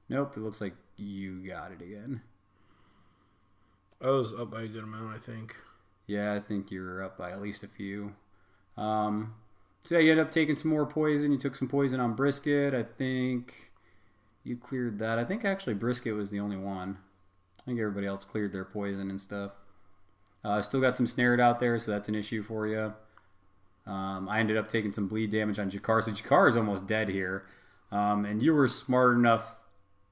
Nope, it looks like you got it again. I was up by a good amount, I think. Yeah, I think you were up by at least a few. So yeah, you ended up taking some more poison. You took some poison on Brisket. I think you cleared that. I think actually Brisket was the only one. I think everybody else cleared their poison and stuff. Still got some snared out there, so that's an issue for you. I ended up taking some bleed damage on Jakar. So Jakar is almost dead here. And you were smart enough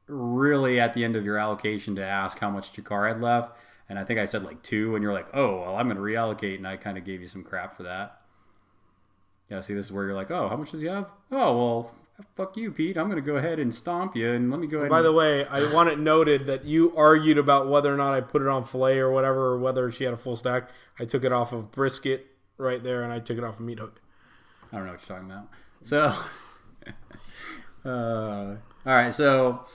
really at the end of your allocation to ask how much Jakar had left. And I think I said like 2, and you're like, oh, well, I'm going to reallocate. And I kind of gave you some crap for that. Yeah, see, this is where you're like, oh, how much does he have? Oh, well, fuck you, Pete. I'm going to go ahead and stomp you, and let me go ahead. By the way, I want it noted that you argued about whether or not I put it on Fillet or whatever, or whether she had a full stack. I took it off of Brisket right there, and I took it off of Meat Hook. I don't know what you're talking about. So All right, so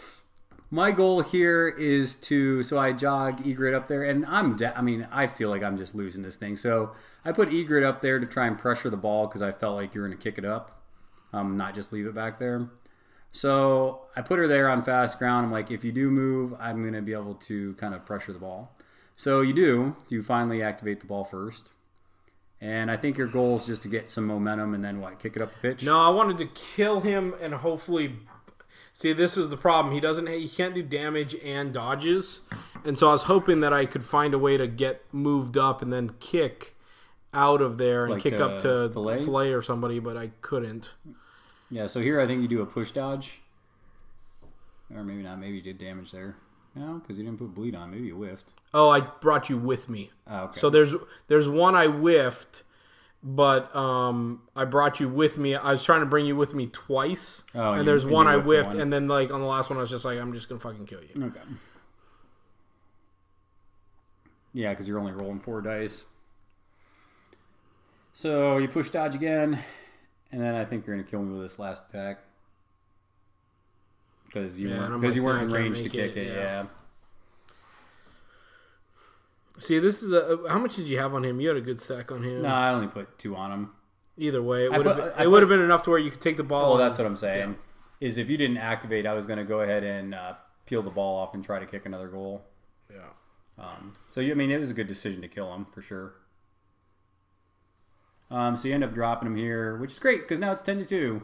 my goal here is so I jog Egret up there, and I feel like I'm just losing this thing. So I put Egret up there to try and pressure the ball because I felt like you're going to kick it up, not just leave it back there. So I put her there on fast ground. I'm like, if you do move, I'm going to be able to kind of pressure the ball. So you finally activate the ball first. And I think your goal is just to get some momentum and then kick it up the pitch? No, I wanted to kill him and hopefully... See, this is the problem. He can't do damage and dodges. And so I was hoping that I could find a way to get moved up and then kick out of there and kick up to Fillet or somebody, but I couldn't. Yeah, so here I think you do a push dodge. Or maybe not. Maybe you did damage there. No, because you didn't put bleed on. Maybe you whiffed. Oh, I brought you with me. Oh, okay. So there's one I whiffed, but I brought you with me. I was trying to bring you with me twice, and there's one I whiffed, and then on the last one I was just like, I'm just gonna fucking kill you. Okay. Yeah, because you're only rolling 4 dice. So you push dodge again, and then I think you're gonna kill me with this last attack because you weren't in range to kick it. Yeah. See, this is how much did you have on him? You had a good stack on him. No, I only put 2 on him. Either way, it would have been enough to where you could take the ball. Well, that's what I'm saying. Yeah. Is if you didn't activate, I was going to go ahead and peel the ball off and try to kick another goal. Yeah. So it was a good decision to kill him for sure. So you end up dropping him here, which is great because now it's 10-2.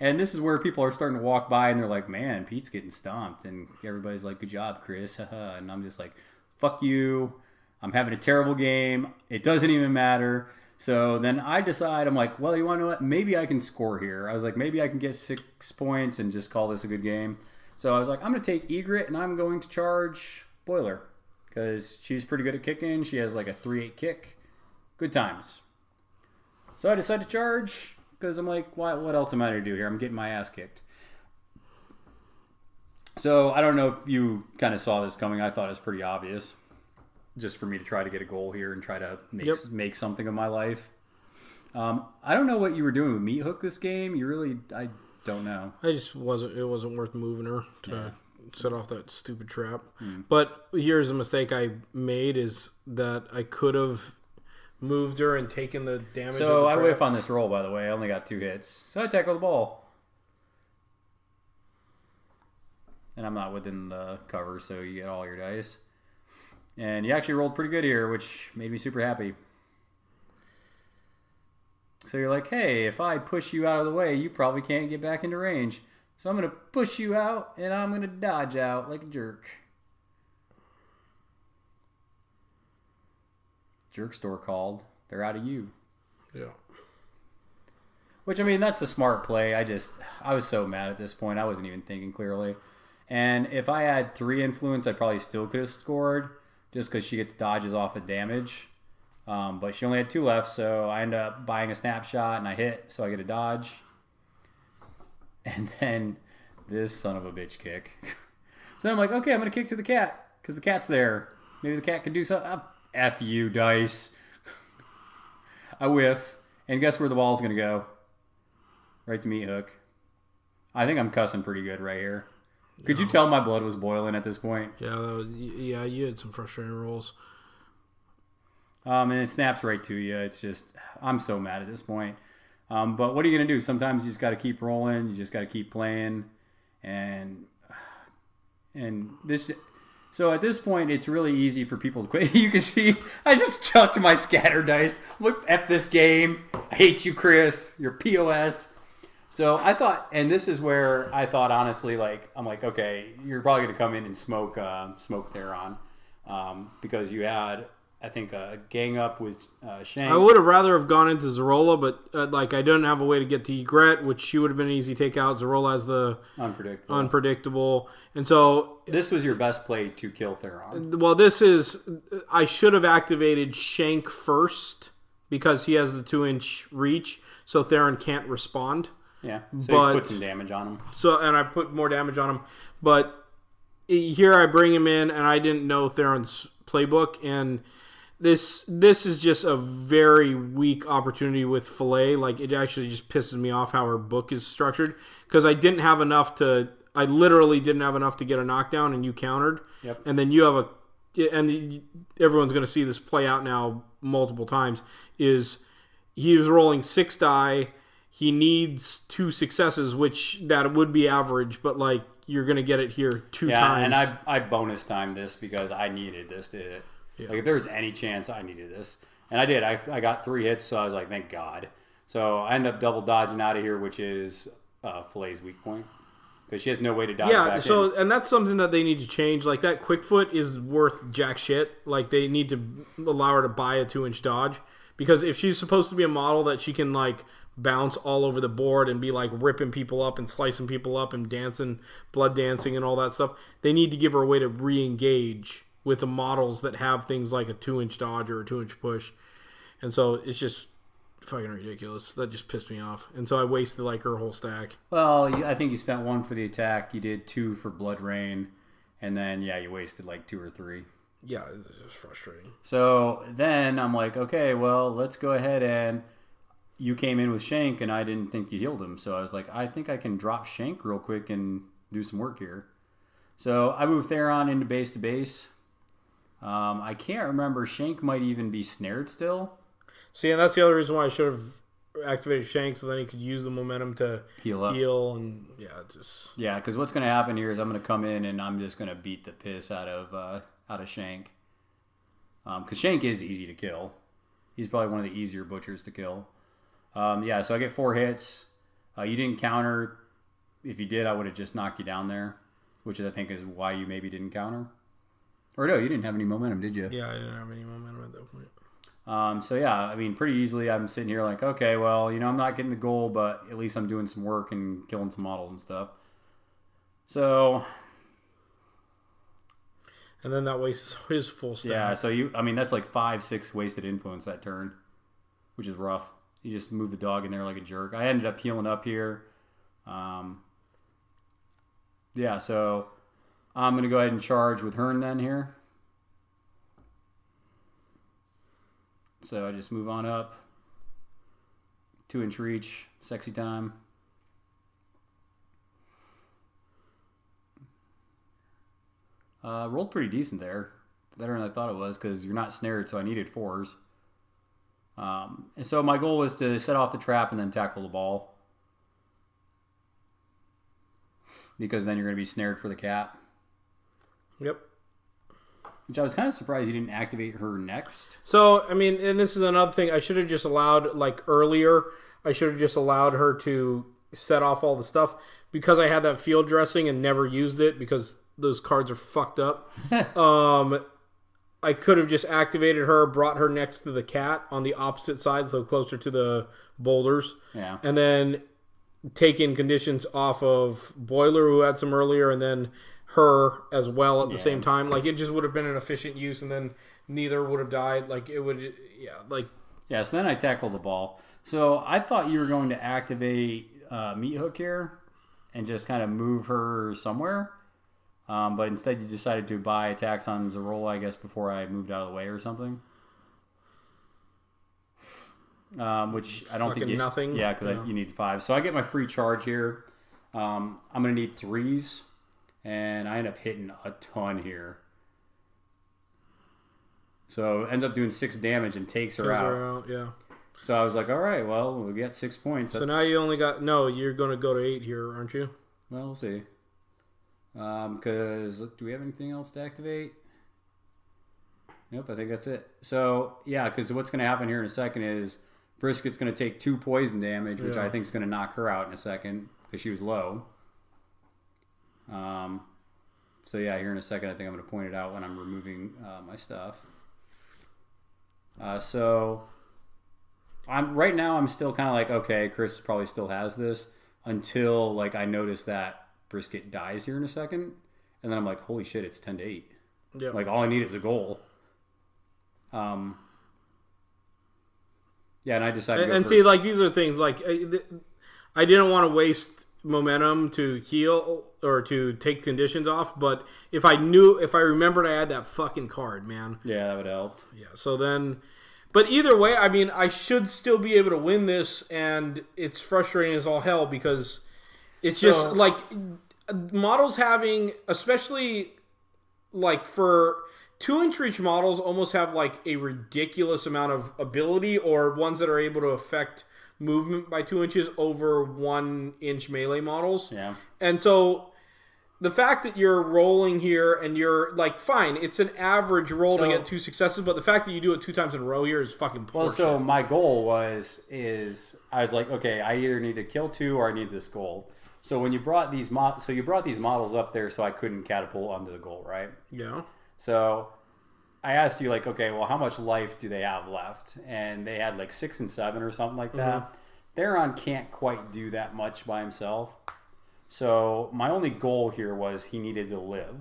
And this is where people are starting to walk by and they're like, "Man, Pete's getting stomped," and everybody's like, "Good job, Chris." And I'm just like, "Fuck you. I'm having a terrible game. It doesn't even matter." So then I decide, I'm like, well, you want to know what? Maybe I can score here. I was like, maybe I can get 6 points and just call this a good game. So I was like, I'm going to take Egret and I'm going to charge Boiler because she's pretty good at kicking. She has like a 3-8 kick. Good times. So I decided to charge because I'm like, what else am I going to do here? I'm getting my ass kicked. So I don't know if you kind of saw this coming. I thought it was pretty obvious. Just for me to try to get a goal here and try to make something of my life. I don't know what you were doing with Meat Hook this game. I don't know. It wasn't worth moving her to set off that stupid trap. But here's a mistake I made is that I could have moved her and taken the damage. So I whiff on this roll, by the way. I only got 2 hits. So I tackle the ball. And I'm not within the cover, so you get all your dice. And you actually rolled pretty good here, which made me super happy. So you're like, hey, if I push you out of the way, you probably can't get back into range. So I'm going to push you out, and I'm going to dodge out like a jerk. Jerk store called. They're out of you. Yeah. Which, that's a smart play. I was so mad at this point. I wasn't even thinking clearly. And if I had 3 influence, I probably still could have scored. Just because she gets dodges off of damage. But she only had 2 left, so I end up buying a snapshot, and I hit, so I get a dodge. And then this son of a bitch kick. So then I'm like, okay, I'm going to kick to the cat, because the cat's there. Maybe the cat can do something. F you, dice. I whiff, and guess where the ball's going to go? Right to Meat Hook. I think I'm cussing pretty good right here. Could you tell my blood was boiling at this point? Yeah, you had some frustrating rolls. And it snaps right to you. It's just, I'm so mad at this point. But what are you going to do? Sometimes you just got to keep rolling. You just got to keep playing. And this, so at this point, it's really easy for people to quit. You can see, I just chucked my scatter dice. Look, F this game. I hate you, Chris. You're POS. So I thought, and this is where I thought, honestly, I'm like, okay, you're probably going to come in and smoke Theron, because you had, I think, a gang up with Shank. I would have rather have gone into Zarola, but I didn't have a way to get to Egret, which she would have been an easy takeout. Zarola as the unpredictable. And so this was your best play to kill Theron. Well, I should have activated Shank first because he has the 2-inch reach, so Theron can't respond. Yeah, so you put some damage on him. And I put more damage on him. But here I bring him in, and I didn't know Theron's playbook. And This is just a very weak opportunity with Fillet. Like, it actually just pisses me off how her book is structured, because I literally didn't have enough to get a knockdown, and you countered. Yep. And then you have everyone's going to see this play out now multiple times. Is he was rolling 6 die. He needs 2 successes, which that would be average, but like you're going to get it here 2 times. Yeah, and I bonus timed this because I needed this to. Yeah. Like, if there was any chance, I needed this. And I did. I got 3 hits, so I was like, thank God. So I end up double dodging out of here, which is Fillet's weak point. Because she has no way to dodge back in. And that's something that they need to change. Like, that quick foot is worth jack shit. Like, they need to allow her to buy a 2-inch dodge. Because if she's supposed to be a model that she can, like, bounce all over the board and be, like, ripping people up and slicing people up and dancing, blood dancing and all that stuff, they need to give her a way to re-engage with the models that have things like a 2-inch dodge or a 2-inch push. And so it's just fucking ridiculous. That just pissed me off. And so I wasted like her whole stack. Well, I think you spent 1 for the attack. You did 2 for Blood Rain. And then, you wasted like 2 or 3. Yeah, it was frustrating. So then I'm like, okay, well, let's go ahead and you came in with Shank and I didn't think you healed him. So I was like, I think I can drop Shank real quick and do some work here. So I moved Theron into base to base. I can't remember. Shank might even be snared still. See, and that's the other reason why I should have activated Shank, so then he could use the momentum to heal and because what's going to happen here is I'm going to come in and I'm just going to beat the piss out of Shank. Because Shank is easy to kill. He's probably one of the easier butchers to kill. So I get 4 hits. You didn't counter. If you did, I would have just knocked you down there, which I think is why you maybe didn't counter. Or no, you didn't have any momentum, did you? Yeah, I didn't have any momentum at that point. Pretty easily I'm sitting here like, okay, well, I'm not getting the goal, but at least I'm doing some work and killing some models and stuff. So... And then that wastes his full stack. Yeah, so that's like 5-6 wasted influence that turn, which is rough. You just move the dog in there like a jerk. I ended up healing up here. So I'm going to go ahead and charge with Hearn then here. So I just move on up. 2-inch reach. Sexy time. Rolled pretty decent there. Better than I thought it was because you're not snared, so I needed 4s. And so my goal was to set off the trap and then tackle the ball. Because then you're going to be snared for the cat. Yep. Which I was kind of surprised you didn't activate her next. So, and this is another thing. I should have just allowed, like earlier, I should have just allowed her to set off all the stuff. Because I had that field dressing and never used it because those cards are fucked up. I could have just activated her, brought her next to the cat on the opposite side, so closer to the boulders. Yeah. And then taken conditions off of Boiler, who had some earlier, and then her as well at the same time. Like, it just would have been an efficient use, and then neither would have died. Like, it would, so then I tackled the ball. So I thought you were going to activate Meat Hook here and just kind of move her somewhere. But instead you decided to buy attacks on Zerola, I guess, before I moved out of the way or something. Which I don't think you... nothing. Yeah, because you need 5. So I get my free charge here. I'm going to need 3s. And I end up hitting a ton here. So it ends up doing 6 damage and takes her out. Yeah. So I was like, all right, well, we got 6 points. So now you only got... No, you're going to go to 8 here, aren't you? Well, we'll see. Because do we have anything else to activate? Nope, I think that's it. So, yeah, because what's going to happen here in a second is Brisket's going to take 2 poison damage, which I think is going to knock her out in a second because she was low. So, yeah, here in a second, I think I'm going to point it out when I'm removing my stuff. Right now I'm still kind of like, okay, Chris probably still has this until like I notice that Brisket dies here in a second, and then I'm like, holy shit, it's 10-8. Yeah. Like, all I need is a goal. And I decided to go and first. see, like, these are things, like, I didn't want to waste momentum to heal or to take conditions off, but if I remembered I had that fucking card, man. Yeah, that would help. Yeah, so then... But either way, I mean, I should still be able to win this, and it's frustrating as all hell because it's just, like, models having, especially, like, for 2-inch reach models almost have, like, a ridiculous amount of ability, or ones that are able to affect movement by 2 inches over 1-inch melee models. Yeah. And so... The fact that you're rolling here and you're, like, fine, it's an average roll to get 2 successes, but the fact that you do it 2 times in a row here is fucking poor. Well, so my goal I was like, okay, I either need to kill 2 or I need this goal. So when you brought these models up there so I couldn't catapult onto the goal, right? Yeah. So I asked you, like, okay, well, how much life do they have left? And they had, like, 6 and 7 or something like that. Mm-hmm. Theron can't quite do that much by himself. So my only goal here was he needed to live.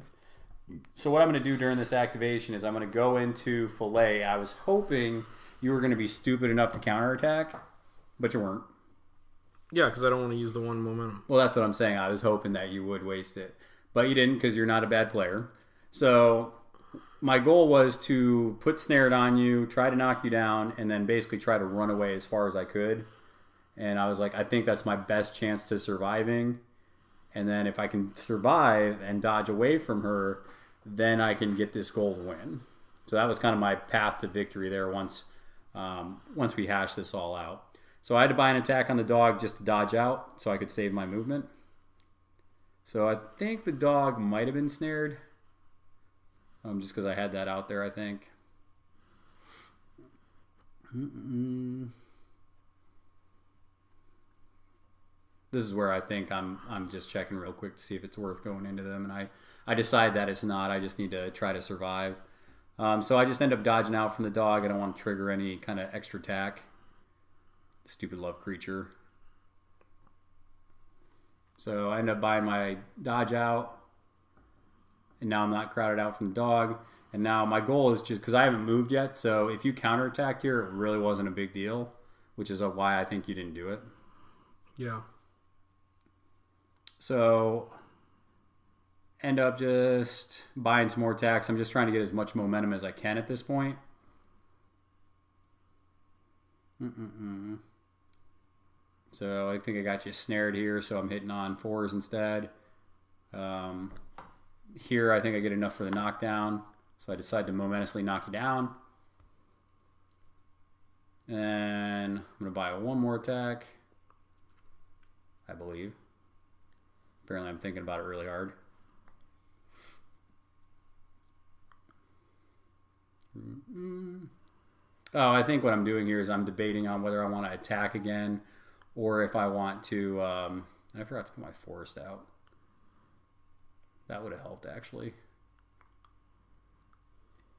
So what I'm going to do during this activation is I'm going to go into Fillet. I was hoping you were going to be stupid enough to counterattack, but you weren't. Yeah, because I don't want to use the 1 momentum. Well, that's what I'm saying. I was hoping that you would waste it. But you didn't because you're not a bad player. So my goal was to put snared on you, try to knock you down, and then basically try to run away as far as I could. And I was like, I think that's my best chance to surviving. And then if I can survive and dodge away from her, then I can get this goal to win. So that was kind of my path to victory there once we hashed this all out. So I had to buy an attack on the dog just to dodge out so I could save my movement. So I think the dog might have been snared. Just because I had that out there, I think. This is where I think I'm just checking real quick to see if it's worth going into them. And I decide that it's not. I just need to try to survive. So I just end up dodging out from the dog. I don't want to trigger any kind of extra attack. Stupid love creature. So I end up buying my dodge out. And now I'm not crowded out from the dog. And now my goal is just, because I haven't moved yet, so if you counterattacked here, it really wasn't a big deal. Which is why I think you didn't do it. Yeah. So, end up just buying some more attacks. I'm just trying to get as much momentum as I can at this point. So, I think I got you snared here, so I'm hitting on 4s instead. Here, I think I get enough for the knockdown. So, I decide to momentously knock you down. And I'm going to buy 1 more attack, I believe. Apparently I'm thinking about it really hard. Oh, I think what I'm doing here is I'm debating on whether I want to attack again or if I want to... I forgot to put my forest out. That would have helped, actually.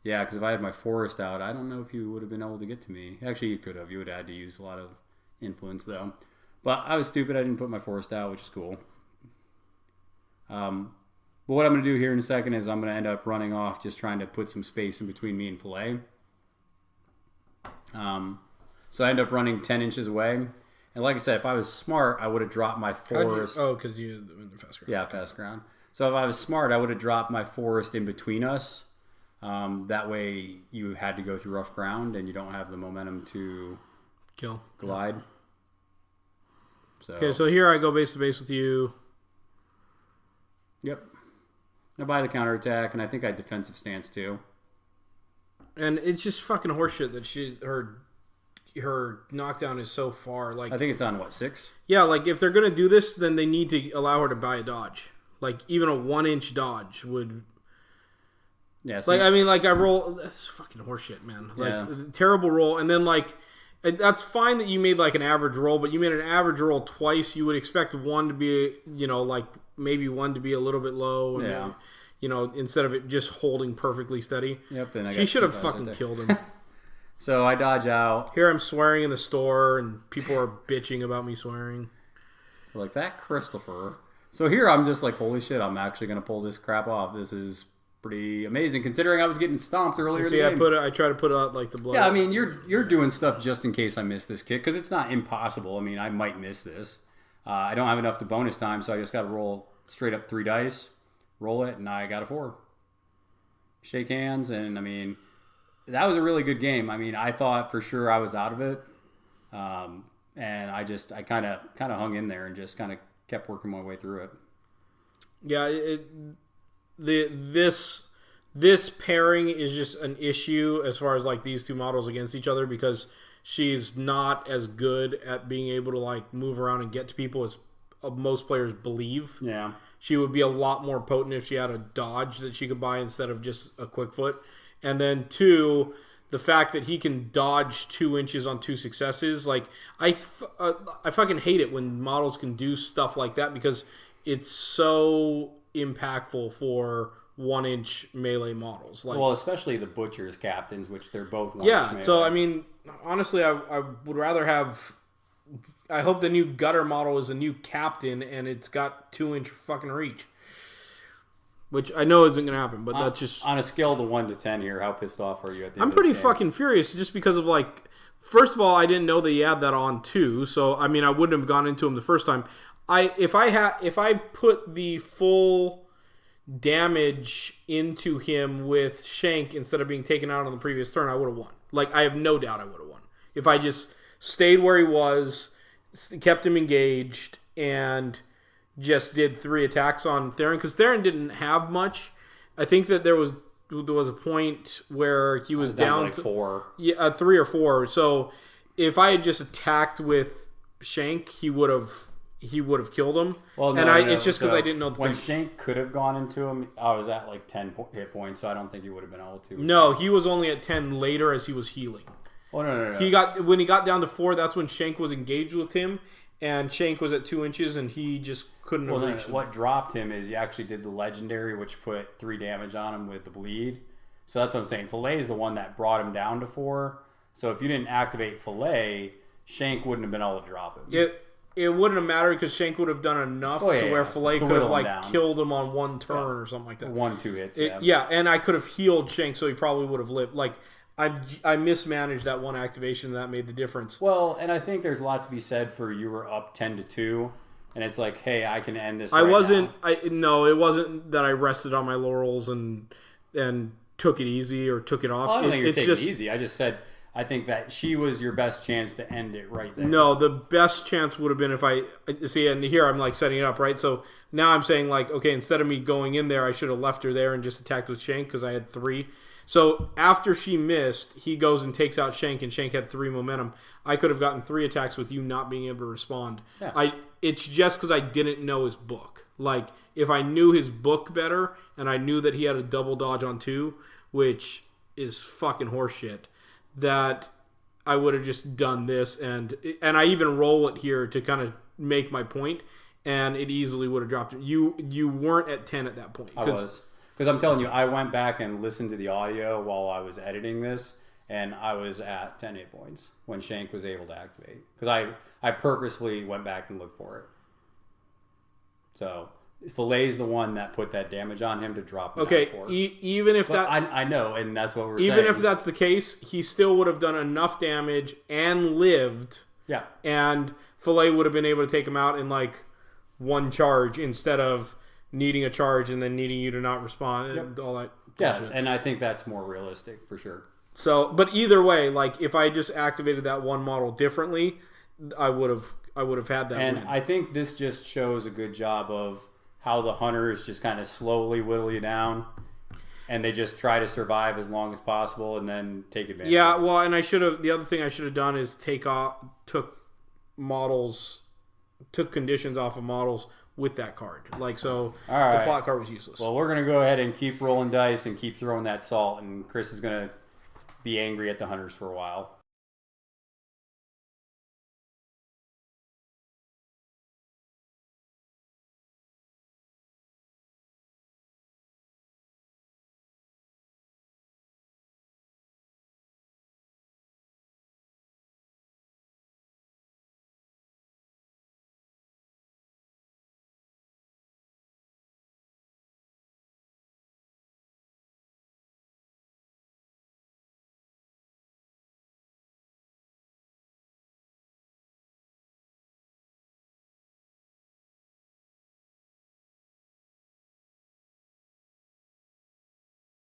Yeah, because if I had my forest out, I don't know if you would have been able to get to me. Actually, you could have. You would have had to use a lot of influence, though. But I was stupid. I didn't put my forest out, which is cool. But what I'm going to do here in a second is I'm going to end up running off, just trying to put some space in between me and Fillet. So I end up running 10 inches away. And like I said, if I was smart, I would have dropped my forest. Because you in the fast ground. Yeah, fast ground. So if I was smart, I would have dropped my forest in between us. That way you had to go through rough ground and you don't have the momentum to glide. So. Okay, so here I go base to base with you. Yep. I buy the counterattack, and I think I defensive stance too. And it's just fucking horseshit that her knockdown is so far. Like, I think it's on, 6? Yeah, like, if they're going to do this, then they need to allow her to buy a dodge. Like, even a 1-inch dodge would... Yeah, so like, I mean, like, I roll... That's fucking horseshit, man. Like, yeah. Terrible roll. And then, like, that's fine that you made, like, an average roll, but you made an average roll twice. You would expect one to be, like, maybe one to be a little bit low. And yeah. Instead of it just holding perfectly steady. Yep. And she should have fucking killed him. So I dodge out. Here I'm swearing in the store, and people are bitching about me swearing. Like, that Christopher. So here I'm just like, holy shit, I'm actually going to pull this crap off. This is pretty amazing, considering I was getting stomped earlier in the game. I try to put out, like, the blood. Yeah, I mean, you're doing stuff just in case I miss this kick, because it's not impossible. I mean, I might miss this. I don't have enough to bonus time, so I just got to roll straight up 3 dice, roll it, and I got a 4. Shake hands, and I mean, that was a really good game. I mean, I thought for sure I was out of it, and I kind of hung in there and just kind of kept working my way through it. Yeah, this pairing is just an issue as far as like these two models against each other, because she's not as good at being able to like move around and get to people as most players believe. Yeah. She would be a lot more potent if she had a dodge that she could buy instead of just a quick foot. And then 2, the fact that he can dodge 2 inches on 2 successes. Like, I fucking hate it when models can do stuff like that, because it's so impactful for 1-inch melee models. Like, well, especially the Butcher's captains, which they're both 1-inch melee. So I mean, honestly, I would rather have. I hope the new gutter model is a new captain and it's got 2-inch fucking reach, which I know isn't going to happen. But that's just on a scale of 1 to 10 here. How pissed off are you at the end I'm of this pretty game? fucking furious, just because of like. First of all, I didn't know that he had that on too, so I mean, I wouldn't have gone into him the first time. If I put the full damage into him with Shank instead of being taken out on the previous turn, I would have won. Like, I have no doubt I would have won. If I just stayed where he was, kept him engaged, and just did 3 attacks on Theron, because Theron didn't have much. I think that there was a point where he was down to like 4. Yeah, 3 or 4. So if I had just attacked with Shank, he would have killed him. Well, it's just because I didn't know when Shank could have gone into him. I was at like 10 hit points, so I don't think he would have been able to. No, he was only at 10 later as he was healing. Oh no. When he got down to 4, that's when Shank was engaged with him, and Shank was at 2 inches, and he just couldn't have reached him. What dropped him is you actually did the legendary, which put 3 damage on him with the bleed. So that's what I'm saying. Fillet is the one that brought him down to 4. So if you didn't activate Fillet, Shank wouldn't have been able to drop him. It wouldn't have mattered, because Shank would have done enough to where Fillet could have like killed him on 1 turn or something like that. 1-2 hits. And I could have healed Shank, so he probably would have lived. Like, I mismanaged that one activation, and that made the difference. Well, and I think there's a lot to be said for you were up 10-2, and it's like, hey, I can end this. It wasn't that I rested on my laurels and took it easy or took it off. Well, I don't think you're taking it easy. I just said I think that she was your best chance to end it right there. No, the best chance would have been if I see, and here I'm like setting it up, right? So now I'm saying like, okay, instead of me going in there, I should have left her there and just attacked with Shank, because I had 3. So after she missed, he goes and takes out Shank, and Shank had 3 momentum. I could have gotten 3 attacks with you not being able to respond. Yeah. It's just because I didn't know his book. Like, if I knew his book better, and I knew that he had a double dodge on 2, which is fucking horseshit, that I would have just done this, and I even roll it here to kind of make my point, and it easily would have dropped him. You weren't at 10 at that point. I was. Because I'm telling you, I went back and listened to the audio while I was editing this, and I was at 10 hit points when Shank was able to activate. Because I purposefully went back and looked for it. So Fillet's the one that put that damage on him to drop him. Okay, even if that... I know, and that's what we're saying. Even if that's the case, he still would have done enough damage and lived. Yeah. And Fillet would have been able to take him out in like 1 charge instead of needing a charge and then needing you to not respond and all that bullshit. Yeah, and I think that's more realistic for sure. So, but either way, like if I just activated that one model differently, I would have had that and win. I think this just shows a good job of how the hunters just kind of slowly whittle you down, and they just try to survive as long as possible and then take advantage. Yeah, well, and the other thing I should have done is took conditions off of models with that card. Like, so the plot card was useless. Well, we're going to go ahead and keep rolling dice and keep throwing that salt, and Chris is going to be angry at the hunters for a while.